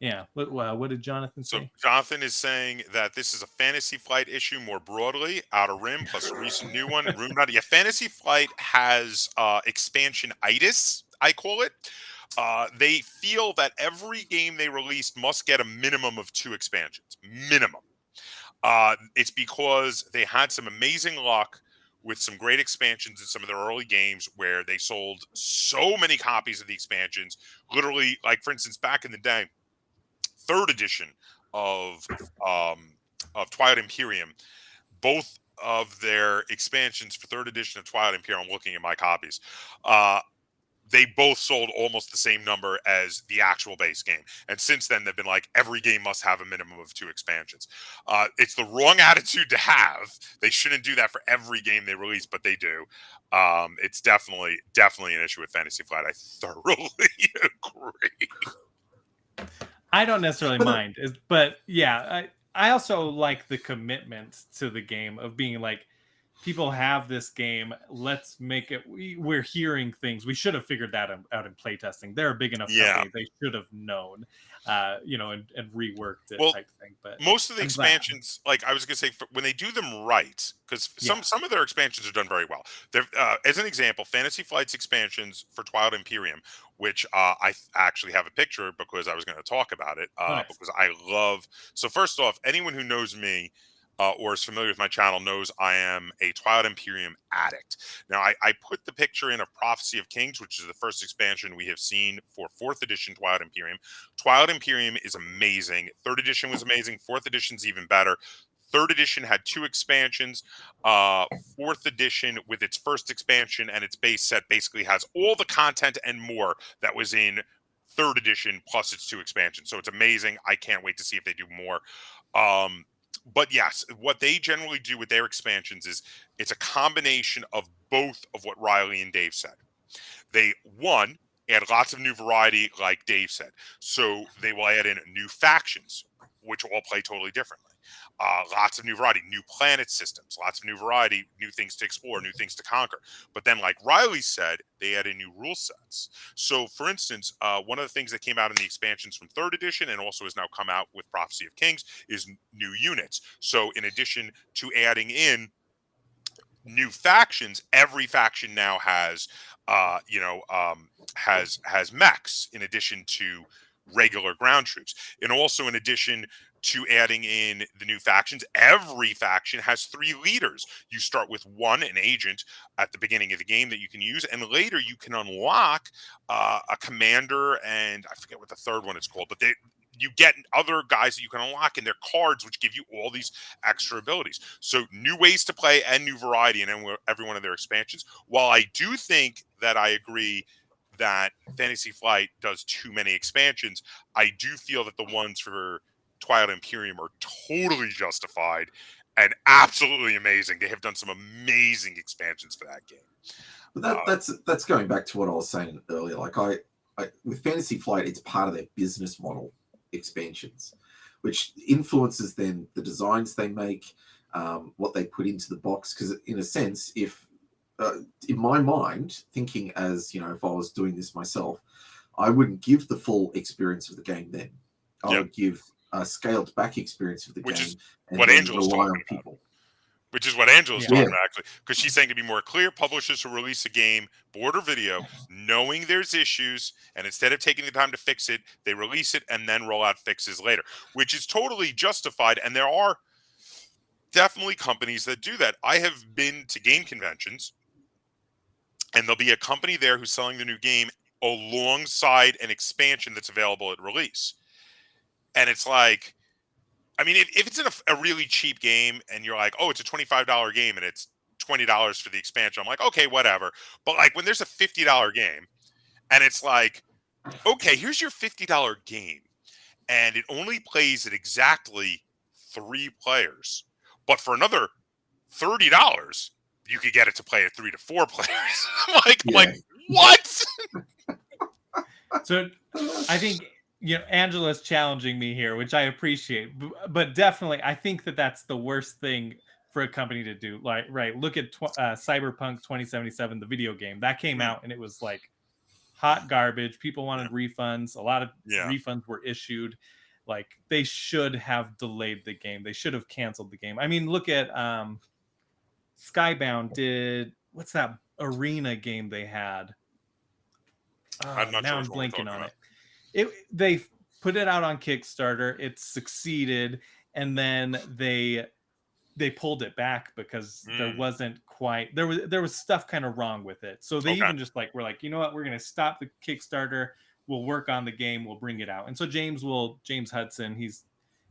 yeah. What did Jonathan So say? Jonathan is saying that this is a Fantasy Flight issue more broadly, Outer Rim plus a recent new one, Room 90. Yeah, Fantasy Flight has expansion-itis, I call it. They feel that every game they release must get a minimum of 2 expansions. Minimum. It's because they had some amazing luck with some great expansions in some of their early games where they sold so many copies of the expansions. Literally, like for instance, back in the day, 3rd edition of um, Twilight Imperium, both of their expansions for 3rd edition of Twilight Imperium, I'm looking at my copies, they both sold almost the same number as the actual base game. And since then, they've been like, every game must have a minimum of 2 expansions. It's the wrong attitude to have. They shouldn't do that for every game they release, but they do. It's definitely an issue with Fantasy Flight. I thoroughly agree. I don't necessarily mind, but yeah, I also like the commitment to the game of being like, people have this game, let's make it. We're hearing things. We should have figured that out in playtesting. They're a big enough company, they should have known, and reworked it, Well, type thing. But most of the I'm glad. expansions, like I was gonna say, when they do them right, because some of their expansions are done very well. As an example, Fantasy Flight's expansions for Twilight Imperium, which I actually have a picture because I was going to talk about it, Nice. because I love. So first off, anyone who knows me, or is familiar with my channel knows I am a Twilight Imperium addict. Now, I put the picture in of Prophecy of Kings, which is the first expansion we have seen for 4th edition Twilight Imperium. Twilight Imperium is amazing. 3rd edition was amazing. 4th edition's even better. 3rd edition had 2 expansions. 4th edition, with its first expansion and its base set, basically has all the content and more that was in 3rd edition plus its 2 expansions. So it's amazing. I can't wait to see if they do more. But yes, what they generally do with their expansions is it's a combination of both of what Riley and Dave said. They, one, add lots of new variety, like Dave said. So they will add in new factions, which all play totally differently. Lots of new variety, new planet systems, lots of new variety, new things to explore, new things to conquer. But then, like Riley said, they add in new rule sets. So, for instance, one of the things that came out in the expansions from 3rd edition and also has now come out with Prophecy of Kings is new units. So, in addition to adding in new factions, every faction now has has mechs in addition to regular ground troops. And also, in addition to adding in the new factions, every faction has 3 leaders. You start with 1, an agent, at the beginning of the game that you can use, and later you can unlock a commander, and I forget what the 3rd one is called, but you get other guys that you can unlock in their cards, which give you all these extra abilities. So new ways to play and new variety in every one of their expansions. While I do think that I agree that Fantasy Flight does too many expansions, I do feel that the ones for Twilight Imperium are totally justified and absolutely amazing. They have done some amazing expansions for that game. But that's going back to what I was saying earlier. Like I with Fantasy Flight, it's part of their business model expansions, which influences then the designs they make, what they put into the box. Because in a sense, if in my mind, thinking as if I was doing this myself, I wouldn't give the full experience of the game then. I would give a scaled back experience of the Which game, is and what then Angela's rely talking on about. people. Which is what Angela's Yeah. talking about, actually, because she's saying to be more clear, publishers who release a game, board or video, knowing there's issues, and instead of taking the time to fix it, they release it and then roll out fixes later, which is totally justified. And there are definitely companies that do that. I have been to game conventions, and there'll be a company there who's selling the new game alongside an expansion that's available at release. And it's like, I mean, if it's in a really cheap game and you're like, oh, it's a $25 game and it's $20 for the expansion, I'm like, okay, whatever. But like when there's a $50 game and it's like, okay, here's your $50 game and it only plays at exactly 3 players, but for another $30, you could get it to play at 3 to 4 players. I'm like, what? So I think Angela's challenging me here, which I appreciate, but definitely I think that that's the worst thing for a company to do. Like, right, look at Cyberpunk 2077, the video game that came out, and it was like hot garbage. People wanted refunds. A lot of refunds were issued. Like, they should have delayed the game. They should have canceled the game. I mean, look at Skybound did, what's that arena game they had? I'm not now sure I'm what we're blanking on about. They put it out on Kickstarter. It succeeded, and then they pulled it back because there wasn't quite there was stuff kind of wrong with it. So they even just were like, you know what, we're gonna stop the Kickstarter. We'll work on the game. We'll bring it out. And so James Hudson, he's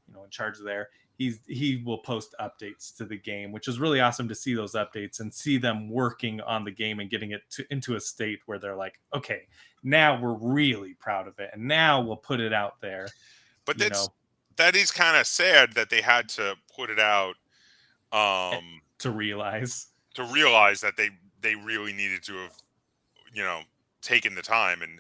in charge there. He will post updates to the game, which is really awesome to see those updates and see them working on the game and getting it into a state where they're like, okay, now we're really proud of it, and now we'll put it out there. But that is kind of sad that they had to put it out to realize that they really needed to have taken the time and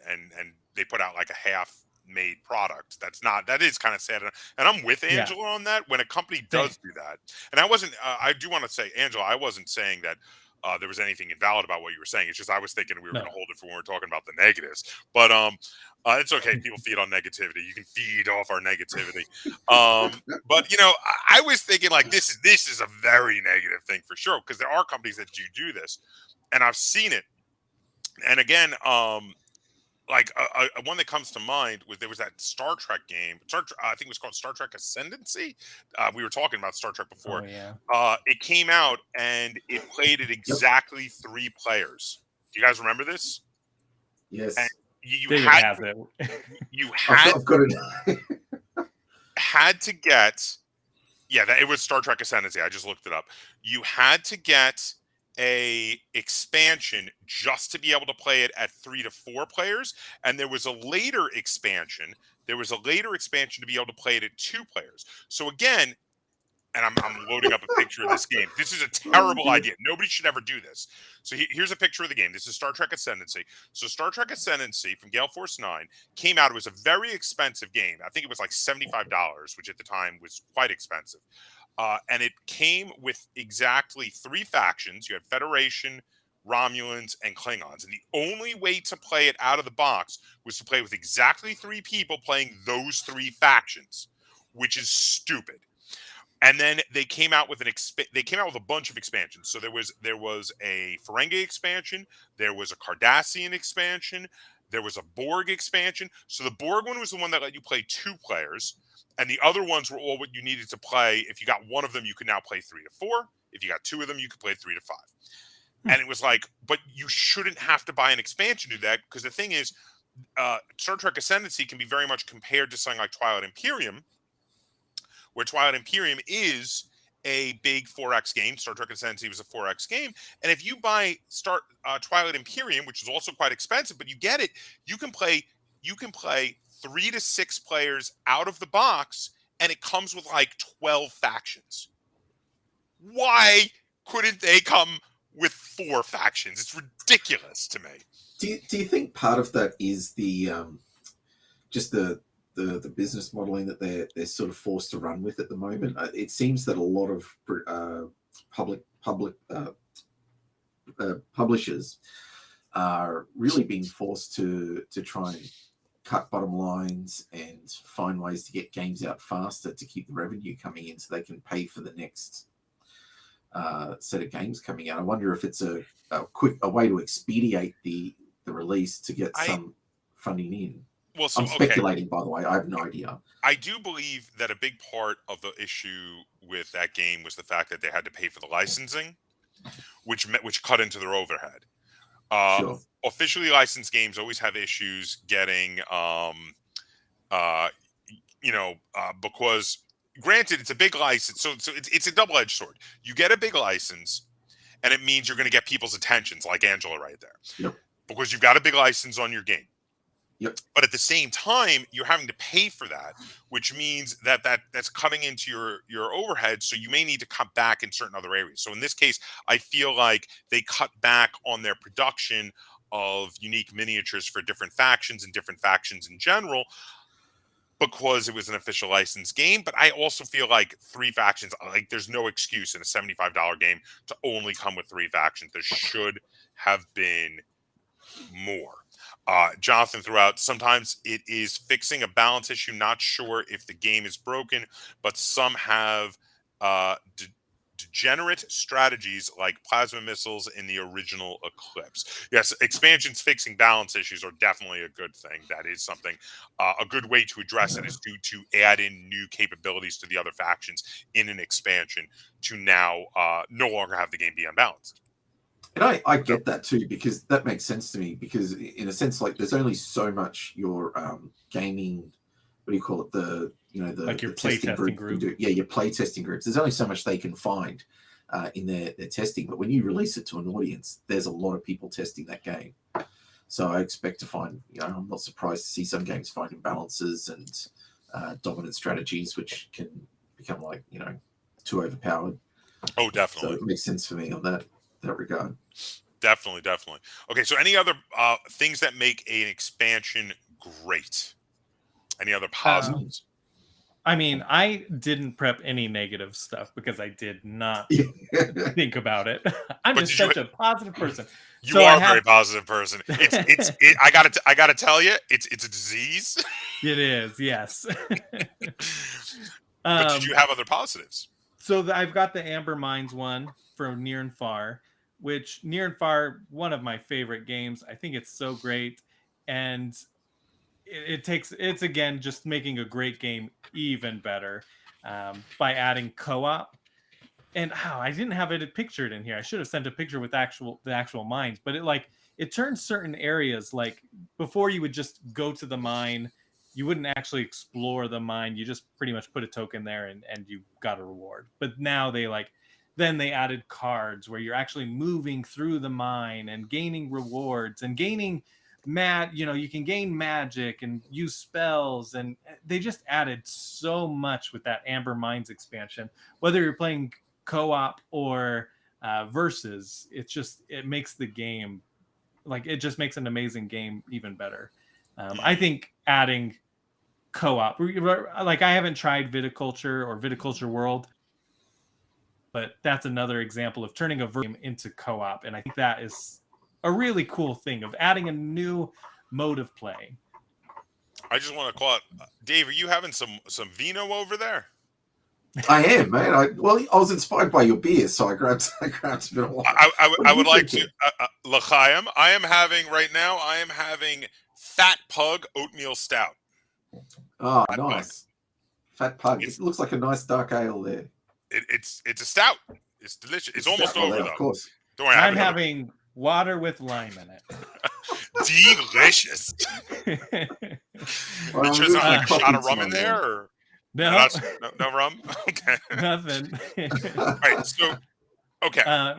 they put out like a half made product. That is kind of sad, and I'm with Angela on that. When a company does do that, and I do want to say, Angela, I wasn't saying that there was anything invalid about what you were saying. It's just I was thinking we were going to hold it for when we're talking about the negatives, but it's okay. People feed on negativity. You can feed off our negativity. But I was thinking like this is a very negative thing for sure, because there are companies that do this, and I've seen it. And again, like one that comes to mind was there was that Star Trek game. I think it was called Star Trek Ascendancy. We were talking about Star Trek before. Oh yeah. It came out and it played at exactly 3 players. Do you guys remember this? Yes. And you David had has it. you had I've got it. had to get it was Star Trek Ascendancy. I just looked it up. You had to get a expansion just to be able to play it at 3 to 4 players, and there was a later expansion. To be able to play it at 2 players. So again, and I'm loading up a picture of this game. This is a terrible idea. Nobody should ever do this. So here's a picture of the game. This is Star Trek Ascendancy. So Star Trek Ascendancy from Gale Force 9 came out. It was a very expensive game. I think it was like $75, which at the time was quite expensive. And it came with exactly 3 factions. You had Federation, Romulans, and Klingons. And the only way to play it out of the box was to play with exactly 3 people playing those 3 factions, which is stupid. And then they came out with a bunch of expansions. So there was a Ferengi expansion, there was a Cardassian expansion, there was a Borg expansion. So the Borg one was the one that let you play 2 players, and the other ones were all what you needed to play. If you got one of them, you could now play 3 to 4. If you got 2 of them, you could play 3 to 5. And it was like, but you shouldn't have to buy an expansion to do that, because the thing is, Star Trek Ascendancy can be very much compared to something like Twilight Imperium, where Twilight Imperium is a big 4X game. Star Trek Ascendancy was a 4X game. And if you buy Twilight Imperium, which is also quite expensive, but you get it, you can play 3 to 6 players out of the box, and it comes with like 12 factions. Why couldn't they come with 4 factions? It's ridiculous to me. Do you think part of that is the just the business modeling that they're sort of forced to run with at the moment? It seems that a lot of publishers are really being forced to try and cut bottom lines and find ways to get games out faster to keep the revenue coming in so they can pay for the next set of games coming out. I wonder if it's a way to expedite the release to get some funding in. Well, so, I'm speculating, by the way. I have no idea. I do believe that a big part of the issue with that game was the fact that they had to pay for the licensing, which cut into their overhead. Sure. Officially licensed games always have issues getting, because granted, it's a big license, so it's a double-edged sword. You get a big license, and it means you're going to get people's attentions, like Angela right there. Yep. Because you've got a big license on your game. Yep. But at the same time, you're having to pay for that, which means that's cutting into your overhead. So you may need to cut back in certain other areas. So in this case, I feel like they cut back on their production of unique miniatures for different factions and different factions in general, because it was an official licensed game. But I also feel like 3 factions, like there's no excuse in a $75 game to only come with 3 factions. There should have been more. Jonathan threw out, sometimes it is fixing a balance issue. Not sure if the game is broken, but some have degenerate strategies like plasma missiles in the original Eclipse. Yes, expansions fixing balance issues are definitely a good thing. That is something, a good way to address it is to add in new capabilities to the other factions in an expansion to now no longer have the game be unbalanced. And I get that too, because that makes sense to me, because in a sense, like there's only so much your gaming, what do you call it? Like your play testing group. Your play testing groups. There's only so much they can find in their testing. But when you release it to an audience, there's a lot of people testing that game. So I expect to find, I'm not surprised to see some games find imbalances and dominant strategies, which can become like, too overpowered. Oh, definitely. So it makes sense for me on that regard. Definitely. Okay, so any other things that make an expansion great? Any other positives? I mean, I didn't prep any negative stuff because I did not think about it. I'm just such a positive person. You are a very positive person. I gotta tell you, it's a disease. It is, yes. But did you have other positives? So I've got the Amber Mines one from Near and Far, which Near and Far, one of my favorite games. I think it's so great. and it's again just making a great game even better by adding co-op. And I didn't have it pictured in here. I should have sent a picture with the actual mines, but it turns certain areas, like before you would just go to the mine, you wouldn't actually explore the mine. You just pretty much put a token there and you got a reward. But now then they added cards where you're actually moving through the mine and gaining rewards and gaining you can gain magic and use spells, and they just added so much with that Amber Mines expansion. Whether you're playing co-op or versus, it makes the game, it just makes an amazing game even better. I think adding co-op, I haven't tried Viticulture or Viticulture World, but that's another example of turning a game into co-op, and I think that is a really cool thing of adding a new mode of play. I just want to call it, Dave, are you having some vino over there? I am, man. I was inspired by your beer, so I grabbed a bit of wine. I would like to, L'chaim, I am having Fat Pug Oatmeal Stout. Oh, nice. Fat Pug. It looks like a nice dark ale there. It's a stout. It's delicious. It's almost over, though. Of course. Don't worry, I'm having water with lime in it. Delicious. Well, Is there like a shot of rum in there? Or? No. No rum? Okay. Nothing. All right, so, okay.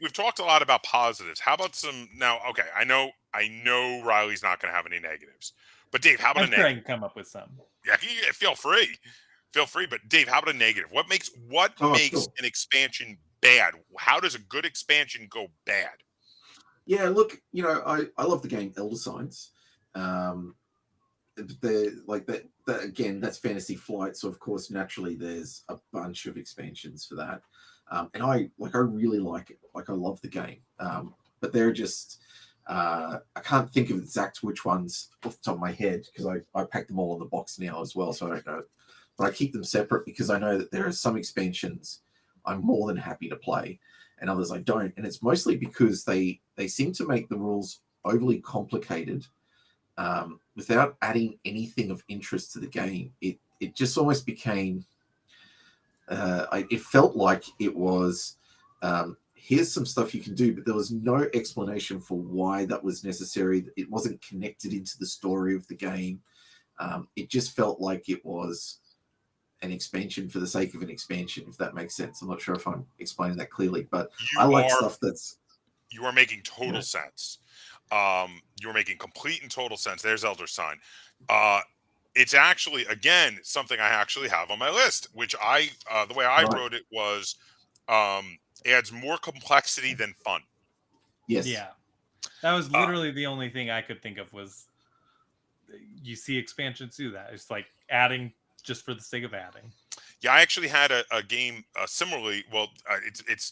We've talked a lot about positives. How about some, now, okay, I know Riley's not going to have any negatives. But Dave, how about a negative? I can come up with some. Yeah, feel free. Feel free, but Dave, how about a negative? What makes an expansion bad? How does a good expansion go bad? Yeah, look, I love the game Elder Signs. Again, that's Fantasy Flight, so of course naturally there's a bunch of expansions for that. And I really like it. I love the game. But they're just I can't think of exact which ones off the top of my head, because I packed them all in the box now as well, so I don't know. But I keep them separate because I know that there are some expansions I'm more than happy to play and others I don't. And it's mostly because they seem to make the rules overly complicated without adding anything of interest to the game. It just almost became, it felt like it was, here's some stuff you can do, but there was no explanation for why that was necessary. It wasn't connected into the story of the game. It just felt like it was an expansion for the sake of an expansion, if that makes sense. I'm not sure if I'm explaining that clearly, but I like stuff that's... You are making total sense. You're making complete and total sense. There's Elder Sign. It's actually, again, something I actually have on my list, which the way I wrote it was, adds more complexity than fun. Yes. Yeah. That was literally the only thing I could think of was, you see expansions do that. It's like adding just for the sake of adding. Yeah, I actually had a game similarly. Well, it's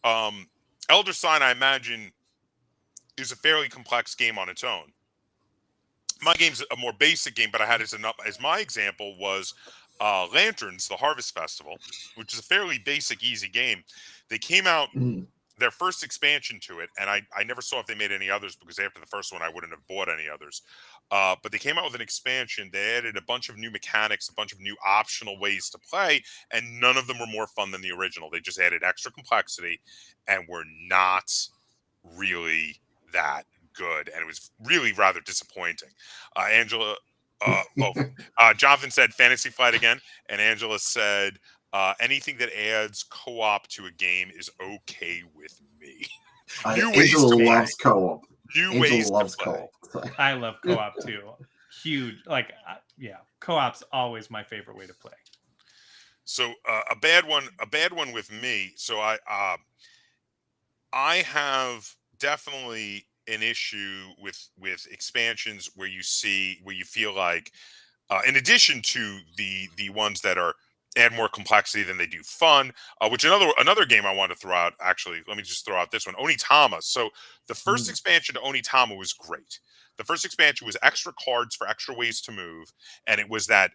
Elder Sign, I imagine, is a fairly complex game on its own. My game's a more basic game, but I had as my example was Lanterns, the Harvest Festival, which is a fairly basic, easy game. They came out their first expansion to it, and I never saw if they made any others, because after the first one I wouldn't have bought any others. But they came out with an expansion. They added a bunch of new mechanics, a bunch of new optional ways to play, and none of them were more fun than the original. They just added extra complexity and were not really that good, and it was really rather disappointing. Angela, Jonathan said Fantasy Flight again, and Angela said anything that adds co-op to a game is okay with me. Angela loves co-op. Angela loves co-op. I love co-op too. Huge, co-op's always my favorite way to play. So a bad one with me. So I have definitely an issue with expansions where you feel like, in addition to the ones that add more complexity than they do fun, which another game I want to throw out, actually, let me just throw out this one, Onitama. So the first expansion to Onitama was great. The first expansion was extra cards for extra ways to move, and it was that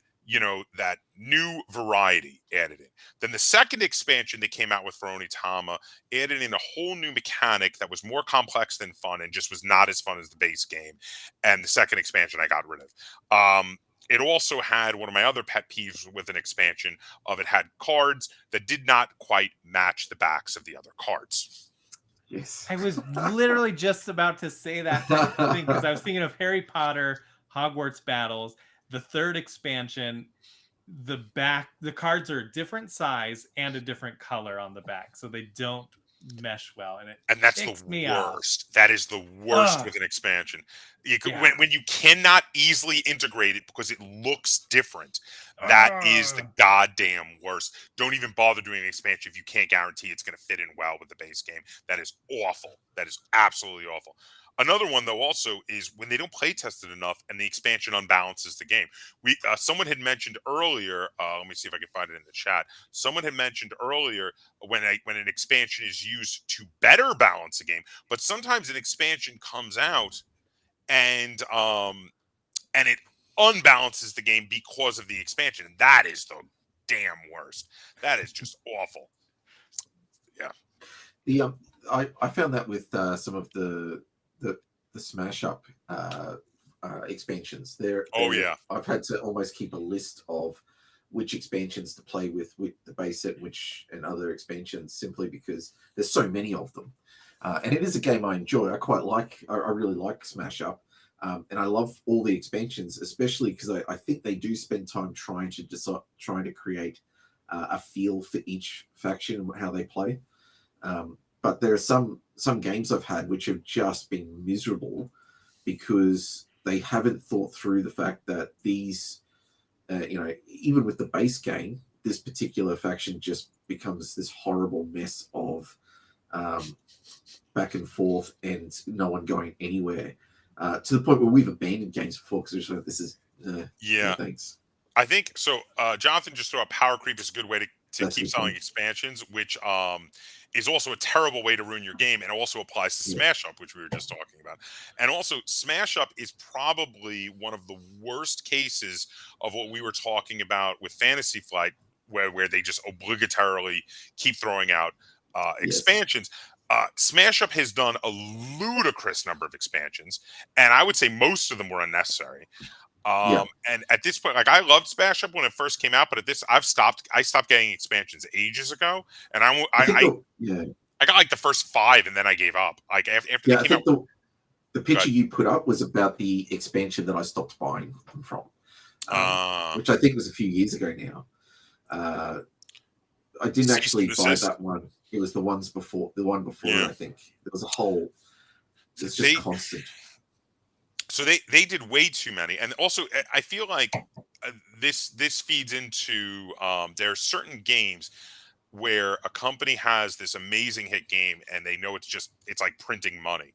that new variety added in. Then the second expansion they came out with for Onitama added in a whole new mechanic that was more complex than fun and just was not as fun as the base game. And the second expansion I got rid of. It also had one of my other pet peeves with an expansion of it had cards that did not quite match the backs of the other cards. Yes. I was literally just about to say that type of thing because I was thinking of Harry Potter, Hogwarts Battles, the third expansion. The cards are a different size and a different color on the back, so they don't mesh well, and that's the worst. That is the worst with an expansion. When you cannot easily integrate it because it looks different, that is the goddamn worst. Don't even bother doing an expansion if you can't guarantee it's going to fit in well with the base game. That is awful. That is absolutely awful. Another one, though, also is when they don't play test it enough and the expansion unbalances the game. Someone had mentioned earlier, let me see if I can find it in the chat. Someone had mentioned earlier when an expansion is used to better balance a game, but sometimes an expansion comes out and it unbalances the game because of the expansion. And that is the damn worst. That is just awful. Yeah. I found that with some of the Smash Up expansions. I've had to almost keep a list of which expansions to play with the base set, and other expansions, simply because there's so many of them. And it is a game I enjoy. I really like Smash Up. And I love all the expansions, especially because I think they do spend time trying to create a feel for each faction and how they play. But there are some games I've had which have just been miserable because they haven't thought through the fact that these, even with the base game, this particular faction just becomes this horrible mess of back and forth and no one going anywhere, to the point where we've abandoned games before because we're just like, this is thanks. I think so. Jonathan just threw out power creep is a good way to keep selling expansions, which is also a terrible way to ruin your game, and also applies to Smash Up, which we were just talking about. And also, Smash Up is probably one of the worst cases of what we were talking about with Fantasy Flight, where they just obligatorily keep throwing out expansions. Smash Up has done a ludicrous number of expansions, and I would say most of them were unnecessary. And at this point, like, I loved Smash Up when it first came out, but at this, I stopped getting expansions ages ago, and I got like the first 5, and then I gave up. Like after they came out. The picture you put up was about the expansion that I stopped buying them from, which I think was a few years ago now. I didn't actually buy that one. It was the one before. I think there was a whole. It's just constant. So they did way too many, and also I feel like this feeds into there are certain games where a company has this amazing hit game and they know it's like printing money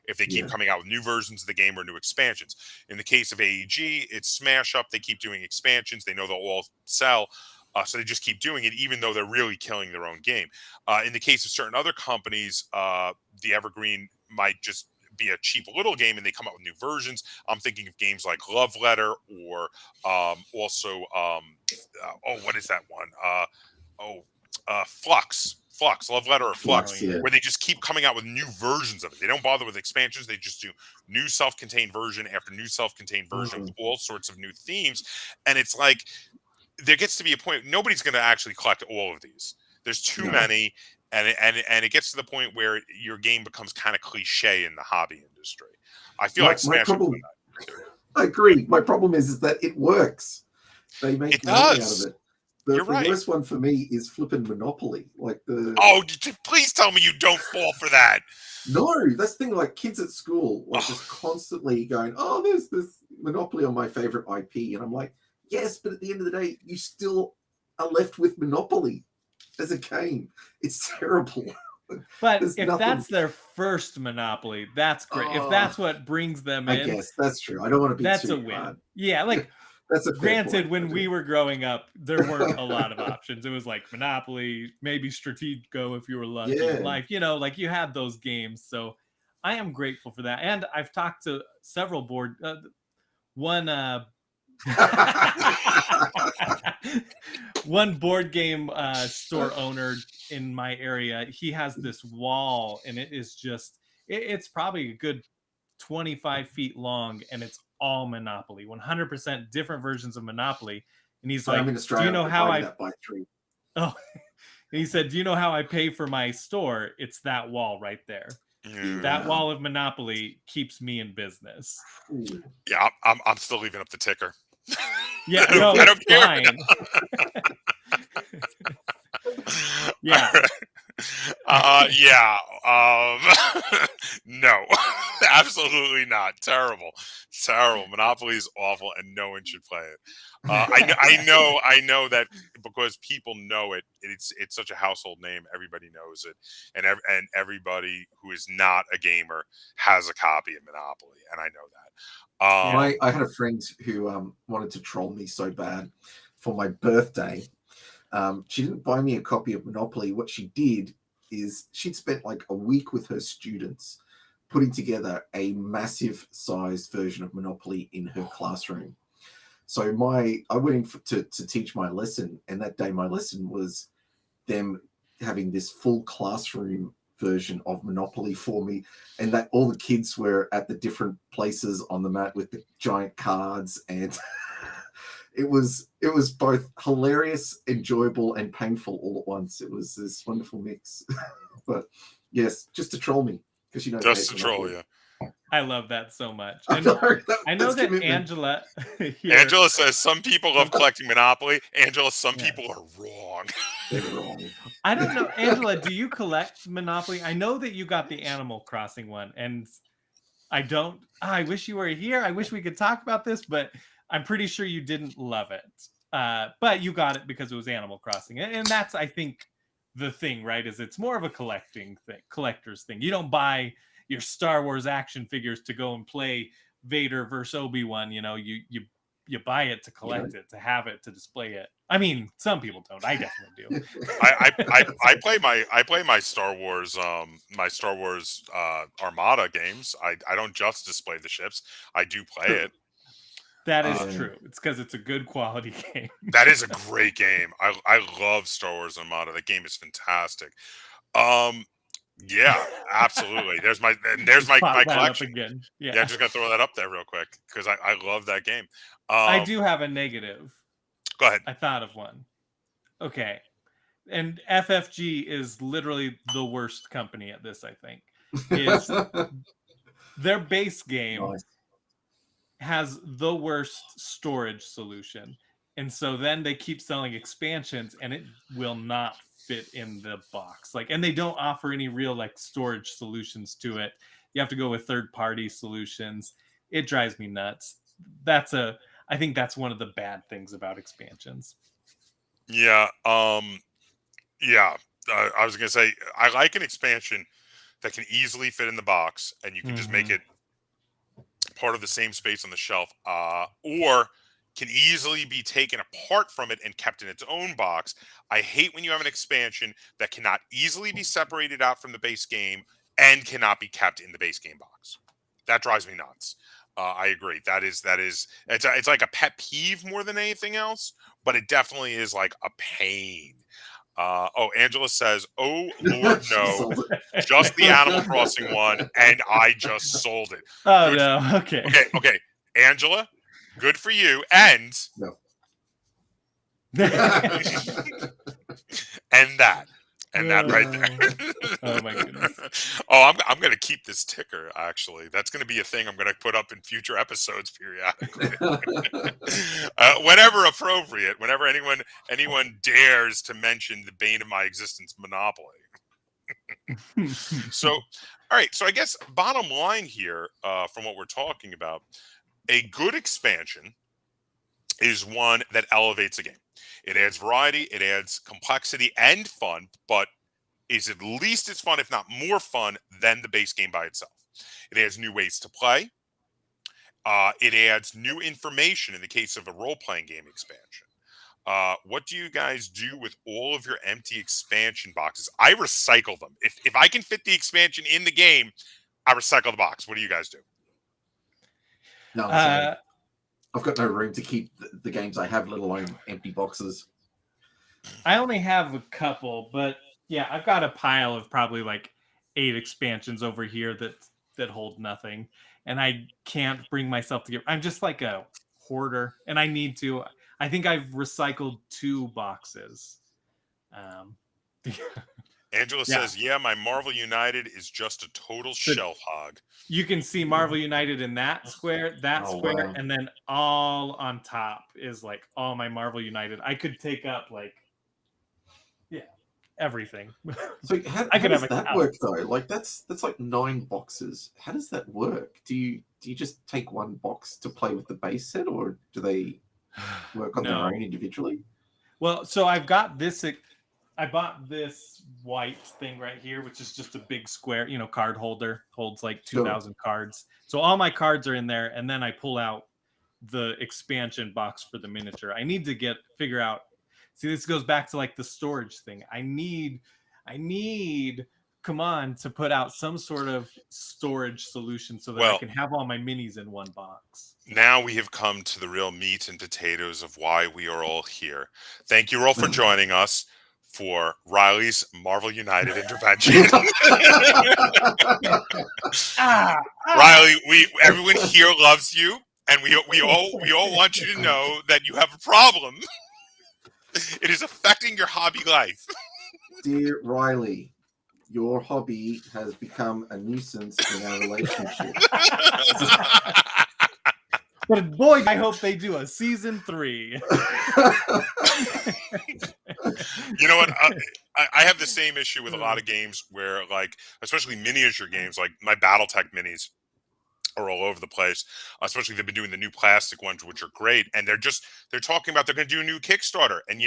if they keep coming out with new versions of the game or new expansions. In the case of AEG, it's Smash Up. They keep doing expansions. They know they'll all sell. So they just keep doing it, even though they're really killing their own game. In the case of certain other companies, the Evergreen might just be a cheap little game and they come out with new versions. I'm thinking of games like Love Letter or what is that one? Flux, Love Letter or Flux, where they just keep coming out with new versions of it. They don't bother with expansions. They just do new self-contained version after new self-contained version with all sorts of new themes. And it's like, there gets to be a point, nobody's going to actually collect all of these. There's too many. And it gets to the point where your game becomes kind of cliche in the hobby industry. I feel like Smash Up. I agree. My problem is that it works. They make money out of it. The worst one for me is flipping Monopoly. Please tell me you don't fall for that. No, that's the thing. Like, kids at school, just constantly going, "Oh, there's this Monopoly on my favorite IP," and I'm like, "Yes, but at the end of the day, you still are left with Monopoly as a game. It's terrible." But if that's their first Monopoly, that's great. If that's what brings them in, I guess that's true. I don't want to be that's too a win. hard. Yeah, like that's a granted, when we were growing up, there weren't a lot of options. It was like Monopoly, maybe Stratego if you were lucky. Like, like you had those games. So I am grateful for that. And I've talked to several One board game store owner in my area, he has this wall, and it is just it's probably a good 25 feet long, and it's all Monopoly, 100% different versions of Monopoly. And he's like, I'm in Australia. do you know how I that by 3? Oh, and he said, do you know how I pay for my store? It's that wall right there. That wall of Monopoly keeps me in business. Ooh. Yeah, I'm still leaving up the ticker. Yeah, no, I don't care. fine. Yeah. Yeah. No, absolutely not. Terrible. Monopoly is awful, and no one should play it. I know that because people know it. It's such a household name. Everybody knows it, and everybody who is not a gamer has a copy of Monopoly, and I know that. I had a friend who wanted to troll me so bad for my birthday. She didn't buy me a copy of Monopoly. What she did is she'd spent like a week with her students putting together a massive sized version of Monopoly in her classroom. So I went in to teach my lesson, and that day my lesson was them having this full classroom version of Monopoly for me, and that all the kids were at the different places on the mat with the giant cards, and it was both hilarious, enjoyable, and painful all at once. It was this wonderful mix. But yes, just to troll me, because she knows. Just to troll you. I love that so much. I know that Angela. Angela says some people love collecting Monopoly. Angela, some people are wrong. They're wrong. I don't know, Angela. Do you collect Monopoly? I know that you got the Animal Crossing one, and I don't. I wish you were here. I wish we could talk about this, but I'm pretty sure you didn't love it. But you got it because it was Animal Crossing, and that's, I think, the thing, right? Is it's more of a collector's thing. You don't buy your Star Wars action figures to go and play Vader versus Obi-Wan. You know, you buy it to collect it, to have it, to display it. I mean, some people don't. I definitely do. I play my Star Wars Armada games. I don't just display the ships. I do play it. That is true. It's because it's a good quality game. That is a great game. I love Star Wars Armada. That game is fantastic. Yeah, absolutely. There's my collection again. Yeah, I'm just gonna throw that up there real quick because I love that game. I do have a negative. Go ahead. I thought of one. Okay, and FFG is literally the worst company at this. I think is their base game has the worst storage solution, and so then they keep selling expansions, and it will not fit in the box. And they don't offer any real storage solutions to it. You have to go with third-party solutions. It drives me nuts. I think that's one of the bad things about expansions. Yeah. I was gonna say I like an expansion that can easily fit in the box, and you can just make it part of the same space on the shelf, or can easily be taken apart from it and kept in its own box. I hate when you have an expansion that cannot easily be separated out from the base game and cannot be kept in the base game box. That drives me nuts. I agree. It's like a pet peeve more than anything else, but it definitely is like a pain. Angela says, "Oh Lord, no, just the Animal Crossing one, and I just sold it." Oh no, okay, Angela. Good for you, and no. and that right there. Oh my goodness. I'm going to keep this ticker. Actually, that's going to be a thing I'm going to put up in future episodes periodically, whenever appropriate. Whenever anyone dares to mention the bane of my existence, Monopoly. So, all right. So I guess bottom line here, from what we're talking about. A good expansion is one that elevates a game. It adds variety, it adds complexity and fun, but is at least as fun, if not more fun, than the base game by itself. It adds new ways to play. It adds new information in the case of a role-playing game expansion. What do you guys do with all of your empty expansion boxes? I recycle them. If I can fit the expansion in the game, I recycle the box. What do you guys do? No, I've got no room to keep the games I have, let alone empty boxes. I only have a couple, but yeah, I've got a pile of probably like 8 expansions over here that hold nothing, and I can't bring myself to get. I'm just like a hoarder, and I need to. I think I've recycled 2 boxes. Angela Yeah. says, "Yeah, my Marvel United is just a total shelf hog." You can see Marvel United in that square, Wow. and then all on top is like all my Marvel United. I could take up like, yeah, everything. So how I could does have a that couch. work though? Like that's like 9 boxes. How does that work? Do you just take one box to play with the base set, or do they work on their No. own individually? Well, so I've got this. I bought this white thing right here, which is just a big square, card holder, holds like 2,000 cards. So all my cards are in there, and then I pull out the expansion box for the miniature. I need to figure out. See, this goes back to like the storage thing. I need come on to put out some sort of storage solution so that I can have all my minis in one box. Now we have come to the real meat and potatoes of why we are all here. Thank you all for joining us for Riley's Marvel United intervention. Riley, everyone here loves you, and we all want you to know that you have a problem. It is affecting your hobby life. Dear Riley, your hobby has become a nuisance in our relationship. But boy, I hope they do a season 3. You know what? I have the same issue with a lot of games where, like, especially miniature games, like my BattleTech minis are all over the place. Especially they've been doing the new plastic ones, which are great, and they're talking about they're going to do a new Kickstarter, and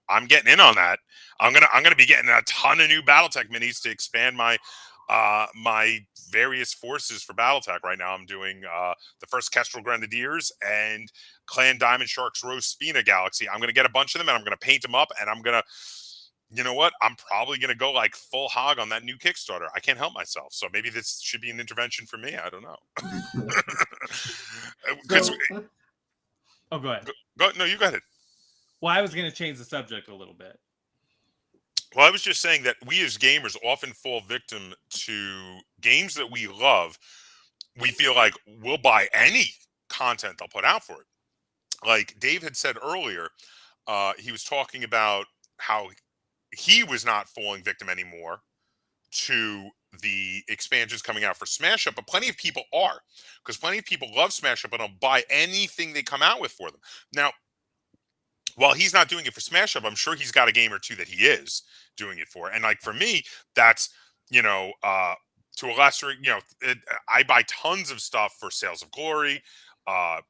I'm getting in on that. I'm gonna be getting a ton of new BattleTech minis to expand my my various forces for BattleTech. Right now I'm doing the first Kestrel Grenadiers and Clan Diamond Sharks Rose Spina Galaxy. I'm gonna get a bunch of them and I'm gonna paint them up, and I'm gonna, you know what? I'm probably gonna go like full hog on that new Kickstarter. I can't help myself. So maybe this should be an intervention for me. I don't know. Oh, go ahead. No, you got it. Well, I was going to change the subject a little bit. Well, I was just saying that we as gamers often fall victim to games that we love. We feel like we'll buy any content they'll put out for it. Like Dave had said earlier, he was talking about how he was not falling victim anymore to the expansions coming out for Smash Up, but plenty of people are, because plenty of people love Smash Up and will buy anything they come out with for them. Now, while he's not doing it for Smash Up, I'm sure he's got a game or two that he is doing it for. And like for me, that's, to a lesser, I buy tons of stuff for Sales of Glory,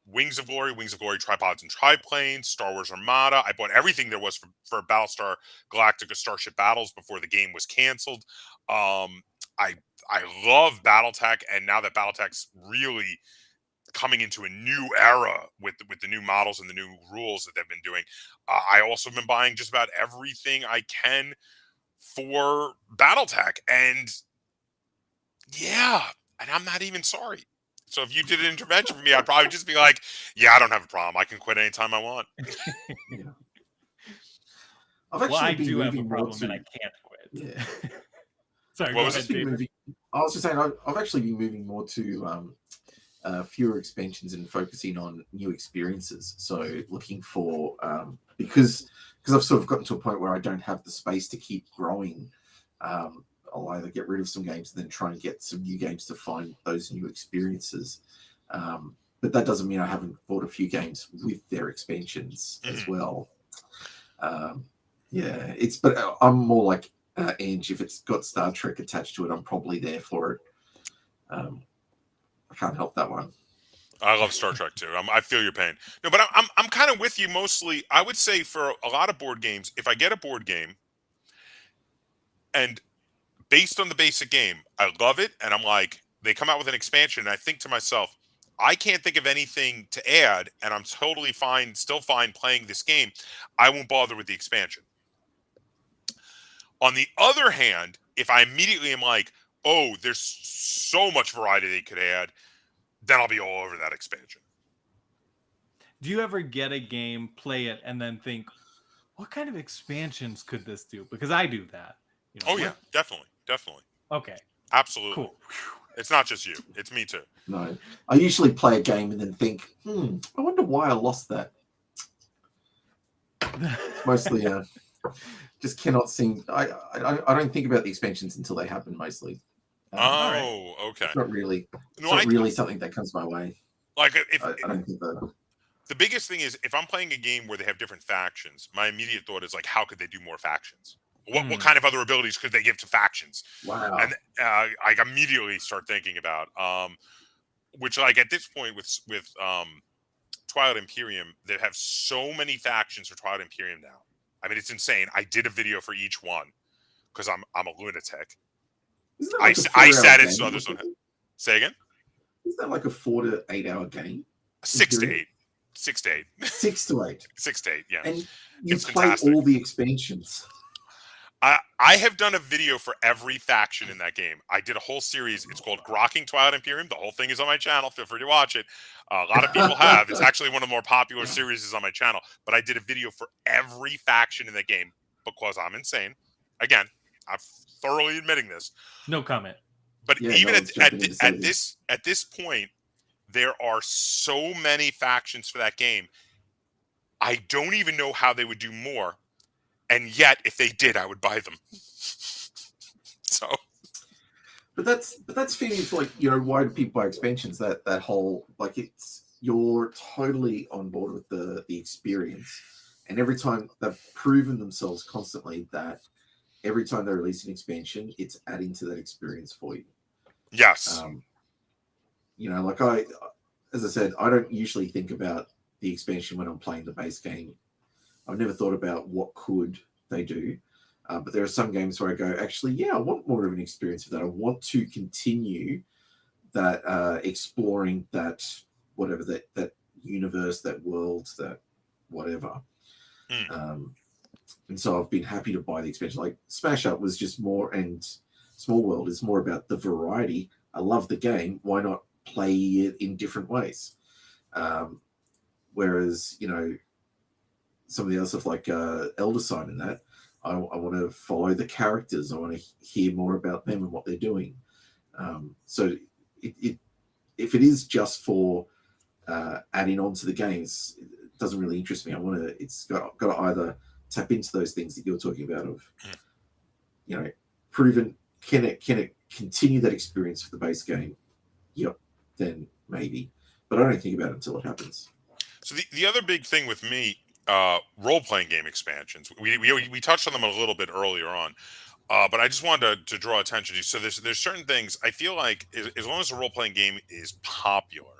Wings of Glory, Tripods and Triplanes, Star Wars Armada. I bought everything there was for Battlestar, Galactica, Starship Battles before the game was canceled. I love BattleTech, and now that BattleTech's really coming into a new era with the new models and the new rules that they've been doing, I also have been buying just about everything I can for BattleTech, and yeah, and I'm not even sorry. So if you did an intervention for me, I'd probably just be like, yeah, I don't have a problem. I can quit anytime I want. Yeah. I do have a problem and I can't quit. Yeah. Sorry, what was it? I was just saying, I've actually been moving more to fewer expansions and focusing on new experiences. So looking for, because I've sort of gotten to a point where I don't have the space to keep growing, I'll either get rid of some games and then try and get some new games to find those new experiences. But that doesn't mean I haven't bought a few games with their expansions as well. But I'm more like Ange. If it's got Star Trek attached to it, I'm probably there for it. I can't help that one. I love Star Trek too. I feel your pain. No, but I'm kind of with you mostly. I would say for a lot of board games, if I get a board game and based on the basic game, I love it, and I'm like, they come out with an expansion, and I think to myself, I can't think of anything to add, and I'm totally fine, still fine playing this game. I won't bother with the expansion. On the other hand, if I immediately am like, oh, there's so much variety they could add, then I'll be all over that expansion. Do you ever get a game, play it, and then think, what kind of expansions could this do? Because I do that. Oh yeah, definitely. Okay, Absolutely. cool. It's not just you. It's me too. No, I usually play a game and then think, I wonder why I lost that. Mostly, just cannot seem. I don't think about the expansions until they happen. Mostly. Okay. It's not really. No, It's not really something that comes my way. Like I don't think that. The biggest thing is if I'm playing a game where they have different factions, my immediate thought is like, how could they do more factions? What kind of other abilities could they give to factions? Wow. And I immediately start thinking about which, like, at this point with Twilight Imperium, they have so many factions for Twilight Imperium now. I mean, it's insane. I did a video for each one because I'm a lunatic. Like I said it so others don't. Say again. Isn't that like a 4 to 8 hour game? 6 to 8. 6 to 8. 6 to 8. 6 to 8. Yeah. And you It's play fantastic. all the expansions. I have done a video for every faction in that game. I did a whole series. It's called Grokking Twilight Imperium. The whole thing is on my channel. Feel free to watch it. A lot of people have. It's actually one of the more popular series on my channel. But I did a video for every faction in the game because I'm insane. Again, I'm thoroughly admitting this. No comment. But Yeah, even no, at this point, there are so many factions for that game. I don't even know how they would do more. And yet, if they did, I would buy them. So, but that's feeding into, like, why do people buy expansions? That whole, like, you're totally on board with the experience, and every time they've proven themselves constantly that every time they release an expansion, it's adding to that experience for you. yes. Like as I said, I don't usually think about the expansion when I'm playing the base game. I've never thought about what could they do, but there are some games where I go, actually, yeah, I want more of an experience of that. I want to continue that exploring that whatever that universe, that world, that whatever. And so I've been happy to buy the expansion. Like Smash Up was just more, and Small World is more about the variety. I love the game. Why not play it in different ways? Whereas, some of the other stuff like Elder Sign and that, I want to follow the characters. I want to hear more about them and what they're doing. So if it is just for adding on to the games, it doesn't really interest me. It's got to either tap into those things that you're talking about of, proven, can it continue that experience for the base game? Yep, then maybe. But I don't think about it until it happens. So the other big thing with me, role-playing game expansions, we touched on them a little bit earlier on, but I just wanted to draw attention to. So there's certain things I feel like as long as a role-playing game is popular,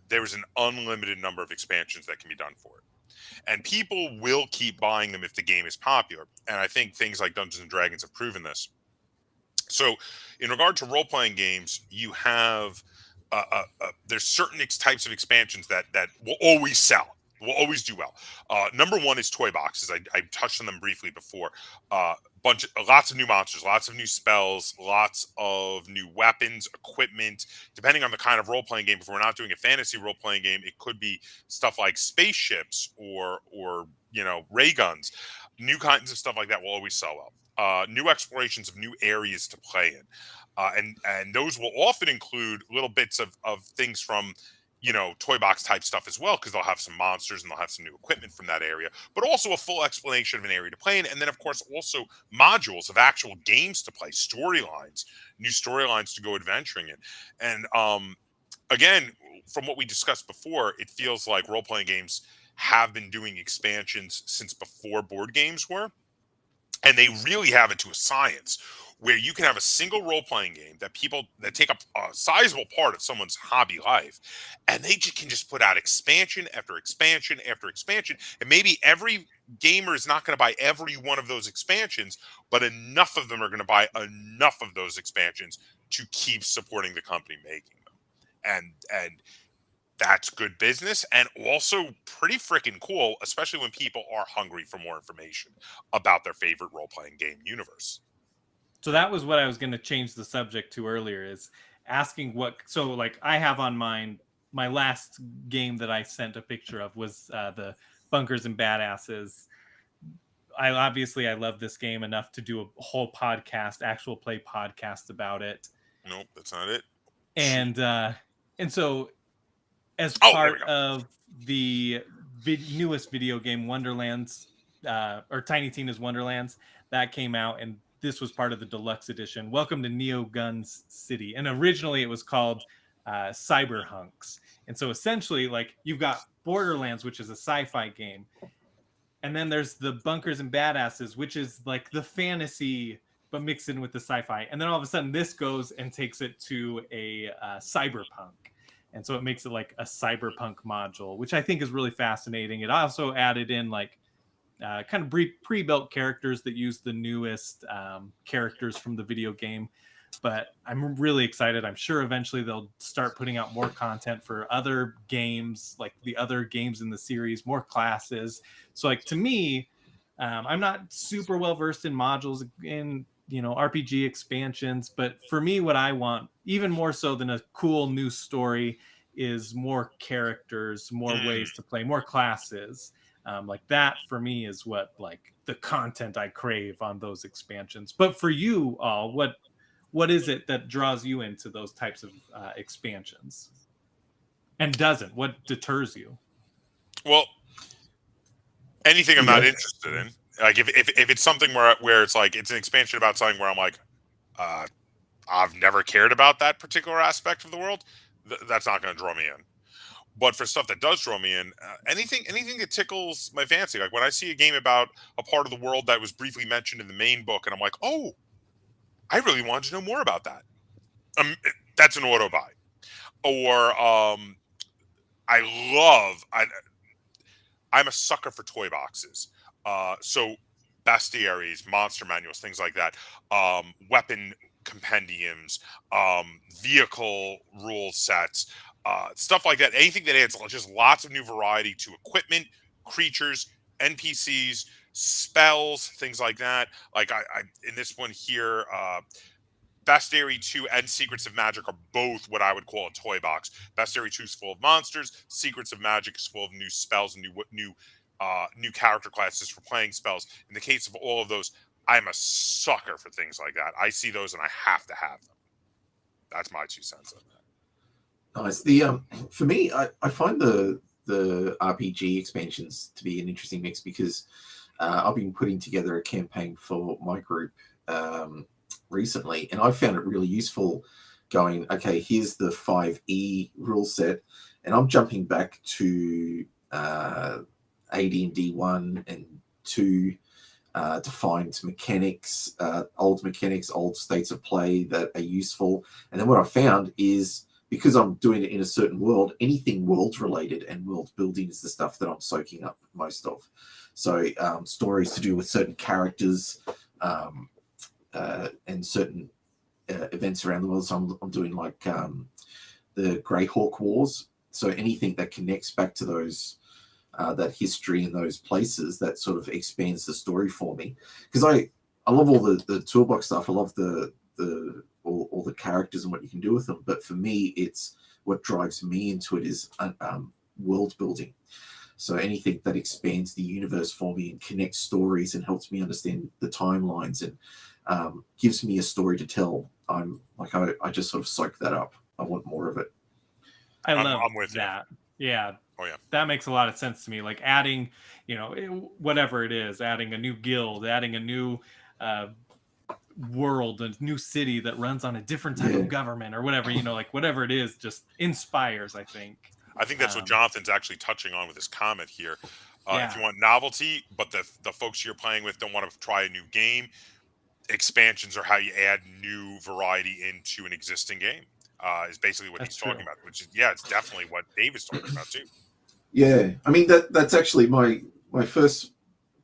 there is an unlimited number of expansions that can be done for it. And people will keep buying them if the game is popular. And I think things like Dungeons and Dragons have proven this. So in regard to role-playing games, you have there's certain types of expansions that will always sell, will always do well. Number one is toy boxes. I touched on them briefly before. Lots of new monsters, lots of new spells, lots of new weapons, equipment. Depending on the kind of role-playing game, if we're not doing a fantasy role-playing game, it could be stuff like spaceships or ray guns. New kinds of stuff like that will always sell well. New explorations of new areas to play in. And those will often include little bits of things from, toy box type stuff as well, because they'll have some monsters and they'll have some new equipment from that area, but also a full explanation of an area to play in. And then, of course, also modules of actual games to play, storylines, new storylines to go adventuring in. And again, from what we discussed before, it feels like role-playing games have been doing expansions since before board games were. And they really have it to a science, where you can have a single role-playing game that take up a sizable part of someone's hobby life, and they can just put out expansion after expansion after expansion. And maybe every gamer is not going to buy every one of those expansions, but enough of them are going to buy enough of those expansions to keep supporting the company making them. And that's good business, and also pretty freaking cool, especially when people are hungry for more information about their favorite role-playing game universe. So that was what I was going to change the subject to earlier, is asking so like I have on mine my last game that I sent a picture of was the Bunkers and Badasses. I love this game enough to do a whole podcast, actual play podcast about it. Nope, that's not it. And so as Oh, part of the newest video game Wonderlands, or Tiny Tina's Wonderlands, that came out, and this was part of the deluxe edition. Welcome to Neo Guns City. And originally it was called Cyberhunks. And so essentially, like, you've got Borderlands, which is a sci-fi game, and then there's the Bunkers and Badasses, which is like the fantasy but mixed in with the sci-fi. And then all of a sudden this goes and takes it to a cyberpunk. And so it makes it like a cyberpunk module, which I think is really fascinating. It also added in like kind of pre-built characters that use the newest characters from the video game. But I'm really excited. I'm sure eventually they'll start putting out more content for other games, like the other games in the series, more classes. So like, to me, I'm not super well versed in modules in, RPG expansions, but for me, what I want, even more so than a cool new story, is more characters, more ways to play, more classes. Like that for me is what, like, the content I crave on those expansions. But for you all, what is it that draws you into those types of expansions, and doesn't? What deters you? Well, anything I'm not interested in. Like if it's something where it's like it's an expansion about something where I'm like, I've never cared about that particular aspect of the world, that's not going to draw me in. But for stuff that does draw me in, anything that tickles my fancy, like when I see a game about a part of the world that was briefly mentioned in the main book, and I'm like, oh, I really wanted to know more about that. That's an auto buy. Or I'm a sucker for toy boxes. So bestiaries, monster manuals, things like that. Weapon compendiums, vehicle rule sets, stuff like that. Anything that adds just lots of new variety to equipment, creatures, NPCs, spells, things like that. Like I in this one here, Bestiary 2 and Secrets of Magic are both what I would call a toy box. Bestiary 2 is full of monsters. Secrets of Magic is full of new spells and new character classes for playing spells. In the case of all of those, I'm a sucker for things like that. I see those and I have to have them. That's my 2 cents on that. Nice. For me, I find the RPG expansions to be an interesting mix because I've been putting together a campaign for my group recently, and I found it really useful going, okay, here's the 5e rule set, and I'm jumping back to AD&D 1 and 2 to find mechanics, old states of play that are useful. And then what I found is, because I'm doing it in a certain world, anything world related and world building is the stuff that I'm soaking up most of. So stories to do with certain characters, and certain events around the world. So I'm doing like the Greyhawk Wars. So anything that connects back to those, that history in those places, that sort of expands the story for me. Because I love all the toolbox stuff. I love all the characters and what you can do with them. But for me, it's what drives me into it is world building. So anything that expands the universe for me and connects stories and helps me understand the timelines and gives me a story to tell, I'm like, I just sort of soak that up. I want more of it. I'm with that. Yeah. Oh yeah. That makes a lot of sense to me. Like adding, whatever it is, adding a new guild, adding a new world, a new city that runs on a different type of government or whatever, like whatever it is, just inspires, I think. I think that's what Jonathan's actually touching on with his comment here. If you want novelty, but the folks you're playing with don't want to try a new game, expansions are how you add new variety into an existing game. Is basically what he's talking about, which is, it's definitely what Dave is talking about too. Yeah, I mean that's actually my first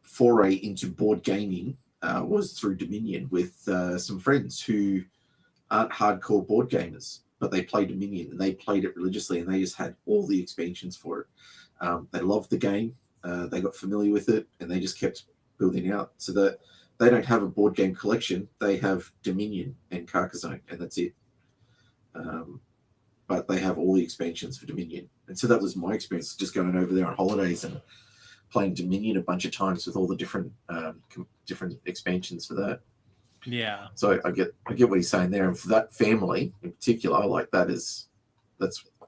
foray into board gaming was through Dominion with some friends who aren't hardcore board gamers, but they play Dominion and they played it religiously, and they just had all the expansions for it. They loved the game, they got familiar with it, and they just kept building out. So that they don't have a board game collection; they have Dominion and Carcassonne, and that's it. but they have all the expansions for Dominion. And so that was my experience, just going over there on holidays and playing Dominion a bunch of times with all the different expansions for that. Yeah. So I get what he's saying there, and for that family in particular, like that's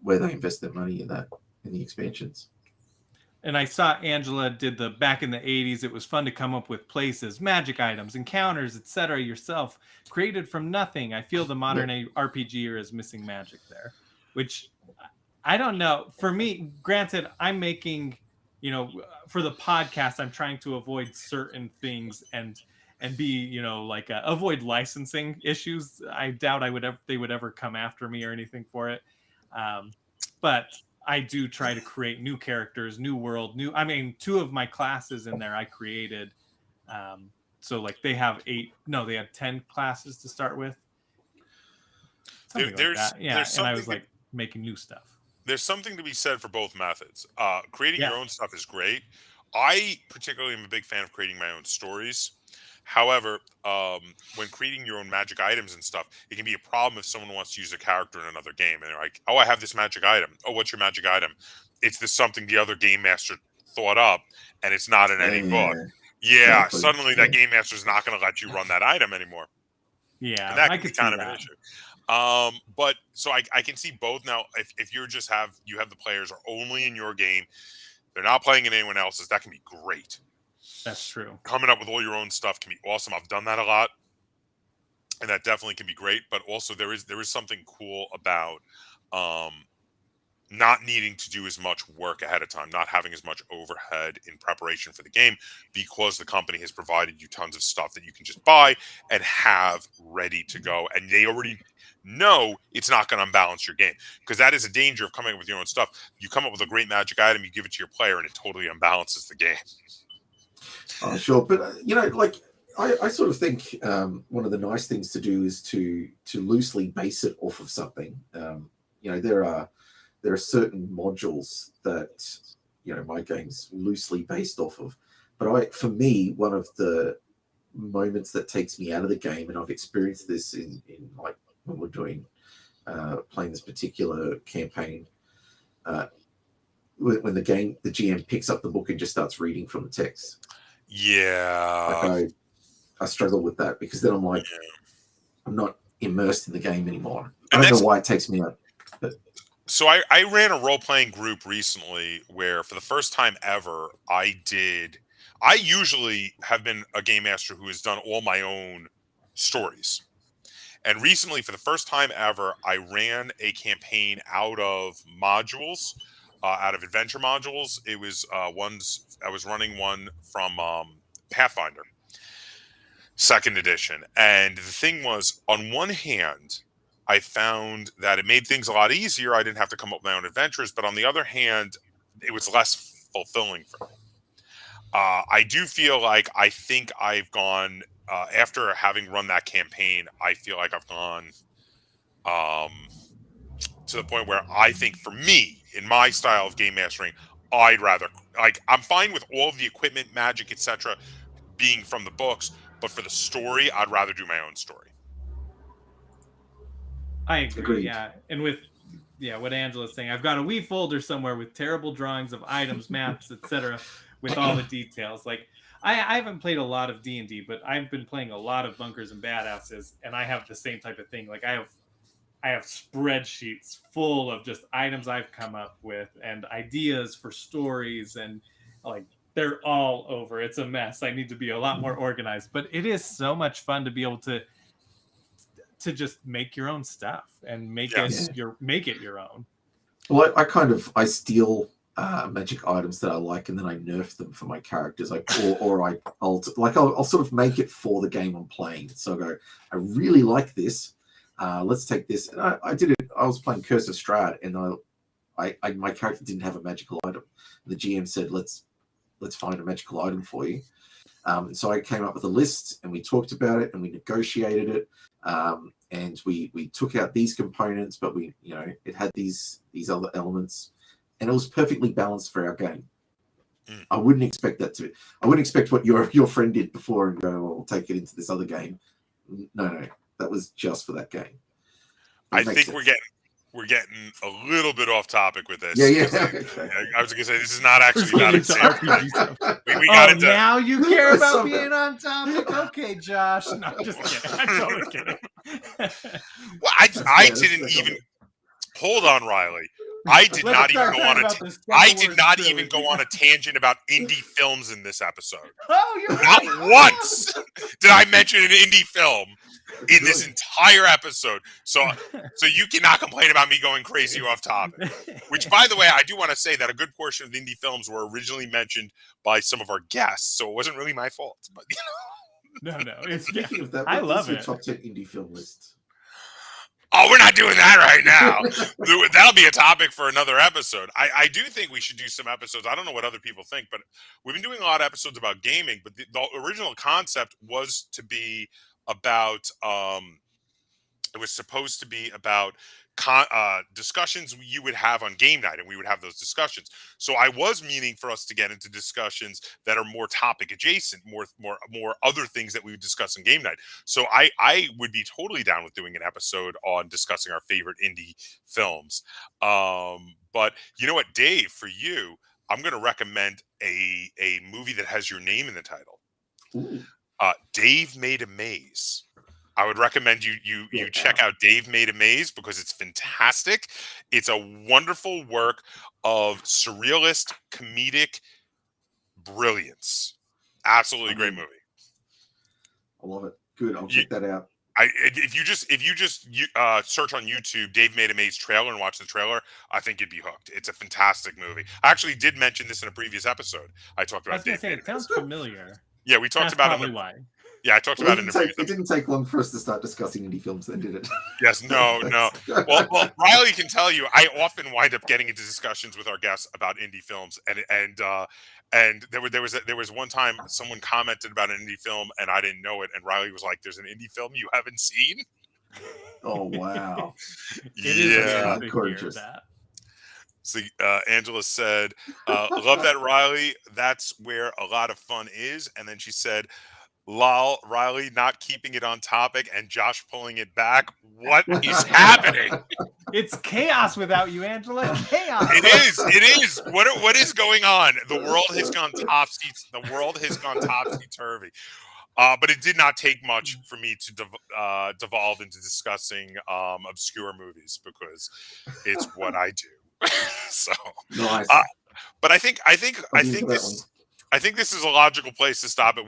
where they invest their money in the expansions. And I saw Angela did the back in the 80s. It was fun to come up with places, magic items, encounters, etc. yourself, created from nothing. I feel the modern RPG is missing magic there, which I don't know. For me, granted, I'm making, for the podcast, I'm trying to avoid certain things and be, avoid licensing issues. I doubt they would ever come after me or anything for it. But I do try to create new characters, new world, two of my classes in there I created. So like they have 10 classes to start with. Something like that. Yeah. And I was like making new stuff. There's something to be said for both methods. Creating your own stuff is great. I particularly am a big fan of creating my own stories. However, when creating your own magic items and stuff, it can be a problem if someone wants to use a character in another game. And they're like, oh, I have this magic item. Oh, what's your magic item? It's this something the other game master thought up, and it's not in any book. Yeah, exactly. Suddenly that game master is not going to let you run that item anymore. Yeah, and that can be kind of an issue. But so I can see both now. If you have the players are only in your game, they're not playing in anyone else's, that can be great. That's true. Coming up with all your own stuff can be awesome. I've done that a lot, and that definitely can be great. But also there is something cool about not needing to do as much work ahead of time, not having as much overhead in preparation for the game, because the company has provided you tons of stuff that you can just buy and have ready to go, and they already know it's not going to unbalance your game, because that is a danger of coming up with your own stuff. You come up with a great magic item, you give it to your player, and it totally unbalances the game. Oh, sure. But, I sort of think one of the nice things to do is to loosely base it off of something. There are certain modules that, my game's loosely based off of. But for me, one of the moments that takes me out of the game, and I've experienced this in like when we're doing, playing this particular campaign, when the GM picks up the book and just starts reading from the text. Yeah. Like I struggle with that, because then I'm like, I'm not immersed in the game anymore. I don't know why it takes me out. But so I ran a role-playing group recently where for the first time ever I usually have been a game master who has done all my own stories. And recently, for the first time ever, I ran a campaign out of modules, out of adventure modules. It was I was running one from Pathfinder, 2nd edition. And the thing was, on one hand, I found that it made things a lot easier. I didn't have to come up with my own adventures. But on the other hand, it was less fulfilling for me. I do feel like I think I've gone, after having run that campaign, I feel like I've gone to the point where I think for me, in my style of game mastering, I'd rather, I'm fine with all of the equipment, magic, etc. being from the books, but for the story, I'd rather do my own story. I agree. Yeah. And with what Angela's saying, I've got a wee folder somewhere with terrible drawings of items, maps, etc., with all the details. Like I haven't played a lot of D&D, but I've been playing a lot of Bunkers and Badasses, and I have the same type of thing. Like I have spreadsheets full of just items I've come up with and ideas for stories, and like they're all over. It's a mess. I need to be a lot more organized, but it is so much fun to be able to just make your own stuff and make it your own. Well, I steal magic items that I like, and then I nerf them for my characters. I'll sort of make it for the game I'm playing. So I go, I really like this. Let's take this. And I did it. I was playing Curse of Strahd, and my character didn't have a magical item. The GM said, let's find a magical item for you. So I came up with a list, and we talked about it, and we negotiated it. And we took out these components, but it had these other elements, and it was perfectly balanced for our game. I wouldn't expect what your friend did before and go, well, we'll take it into this other game. No, that was just for that game. I think we're getting a little bit off topic with this. Yeah. I was going to say this is not actually We're about getting into example. RPG stuff. We got into now you care about So being on topic? Okay, Josh. No, just kidding. I'm totally kidding. well, I didn't even hold on, Riley. I did not even go on a tangent about indie films in this episode. Oh, you're Not right. once did I mention an indie film in this entire episode. So you cannot complain about me going crazy off topic. Which, by the way, I do want to say that a good portion of the indie films were originally mentioned by some of our guests, so it wasn't really my fault. But No, it's Speaking of that, I what love is your it. top 10 indie film list? Oh, we're not doing that right now. That'll be a topic for another episode. I do think we should do some episodes. I don't know what other people think, but we've been doing a lot of episodes about gaming. But the original concept was to be about. It was supposed to be about discussions you would have on game night, and we would have those discussions. So I was meaning for us to get into discussions that are more topic adjacent, more other things that we would discuss in game night. So I would be totally down with doing an episode on discussing our favorite indie films. But you know what, Dave, for you, I'm going to recommend a movie that has your name in the title. Ooh. Dave Made a Maze. I would recommend you check out Dave Made a Maze because it's fantastic. It's a wonderful work of surrealist comedic brilliance. Absolutely great movie. I love it. Good. I'll check that out. If you just search on YouTube Dave Made a Maze trailer and watch the trailer, I think you'd be hooked. It's a fantastic movie. I actually did mention this in a previous episode. I talked about Dave Made a Maze. It sounds familiar. Yeah, we talked That's about probably it. Why. Yeah, I talked about it. It didn't take long for us to start discussing indie films, then, did it? Yes, no. Well, Riley can tell you, I often wind up getting into discussions with our guests about indie films, and there was one time someone commented about an indie film, and I didn't know it, and Riley was like, "There's an indie film you haven't seen?" Oh wow! Yeah, gorgeous. So Angela said, "Love that, Riley. That's where a lot of fun is." And then she said, "Lol, Riley not keeping it on topic and Josh pulling it back. What is happening?" It's chaos without you, Angela. Chaos. It is. What is going on? The world has gone topsy-turvy. But it did not take much for me to devolve into discussing obscure movies because it's what I do. So nice. But I think this is a logical place to stop it.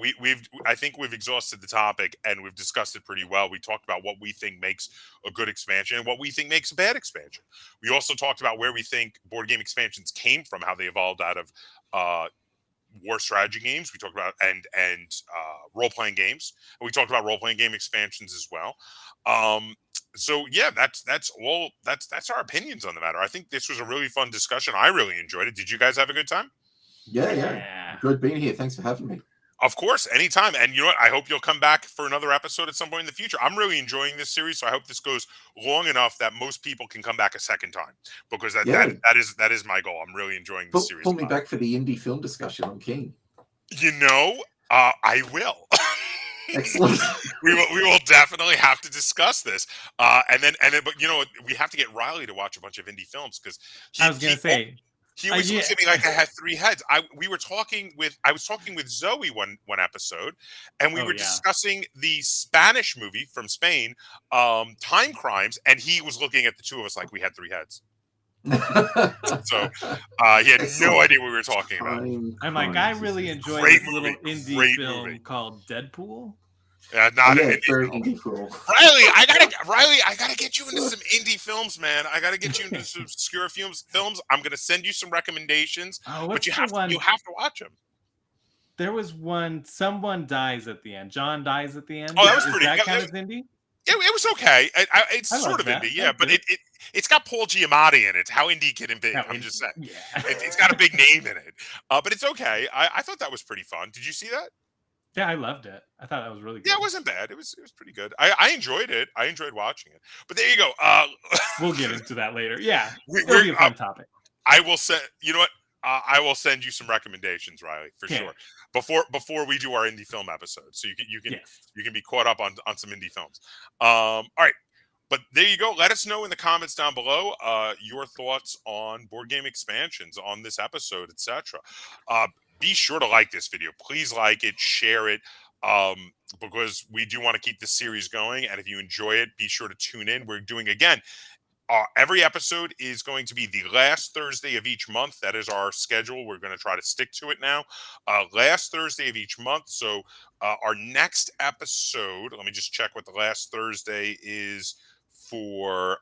I think we've exhausted the topic and we've discussed it pretty well. We talked about what we think makes a good expansion and what we think makes a bad expansion. We also talked about where we think board game expansions came from, how they evolved out of war strategy games. We talked about and role playing games. And we talked about role playing game expansions as well. So yeah, that's our opinions on the matter. I think this was a really fun discussion. I really enjoyed it. Did you guys have a good time? Yeah. Good being here. Thanks for having me. Of course, anytime. And you know what? I hope you'll come back for another episode at some point in the future. I'm really enjoying this series, so I hope this goes long enough that most people can come back a second time because that is my goal. I'm really enjoying this series. Pull me back for the indie film discussion. I'm keen. You know, I will. Excellent. we will definitely have to discuss this. And then, but you know, we have to get Riley to watch a bunch of indie films because I was going to say. He was looking at me like I had three heads. I was talking with Zoe one episode, and we were discussing the Spanish movie from Spain, Time Crimes, and he was looking at the two of us like we had three heads. So he had no idea what we were talking about. I'm like, I really enjoyed this little indie film called Deadpool. Not an very indie film. Riley, I gotta get you into some indie films, man. I gotta get you into some obscure films. I'm gonna send you some recommendations, but you have to watch them. There was one. Someone dies at the end. John dies at the end. Oh, that was pretty. That kind of indie. It was okay. It's sort of indie, yeah. But it's got Paul Giamatti in it. How indie can it be? I'm just saying. Yeah. It's got a big name in it. But it's okay. I thought that was pretty fun. Did you see that? Yeah, I loved it. I thought that was really good. Yeah, it wasn't bad. It was pretty good. I enjoyed it. I enjoyed watching it. But there you go. We'll get into that later. Yeah, it'll be a fun topic. I will send. You know what? I will send you some recommendations, Riley, for sure. Before we do our indie film episode, so you can be caught up on some indie films. All right. But there you go. Let us know in the comments down below your thoughts on board game expansions on this episode, etc. Be sure to like this video. Please like it, share it, because we do want to keep this series going. And if you enjoy it, be sure to tune in. We're doing, again, every episode is going to be the last Thursday of each month. That is our schedule. We're going to try to stick to it now. Last Thursday of each month. So our next episode, let me just check what the last Thursday is for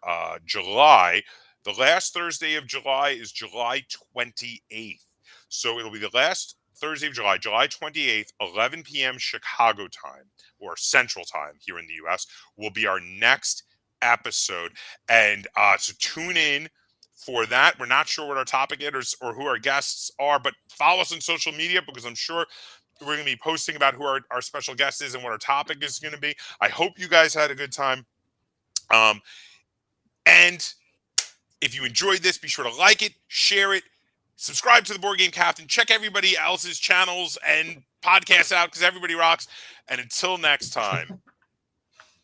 July. The last Thursday of July is July 28th. So it'll be the last Thursday of July, July 28th, 11 p.m. Chicago time, or Central time here in the U.S., will be our next episode. And so tune in for that. We're not sure what our topic is or who our guests are, but follow us on social media, because I'm sure we're going to be posting about who our special guest is and what our topic is going to be. I hope you guys had a good time. And if you enjoyed this, be sure to like it, share it, subscribe to the Board Game Captain, check everybody else's channels and podcasts out, because everybody rocks. And until next time,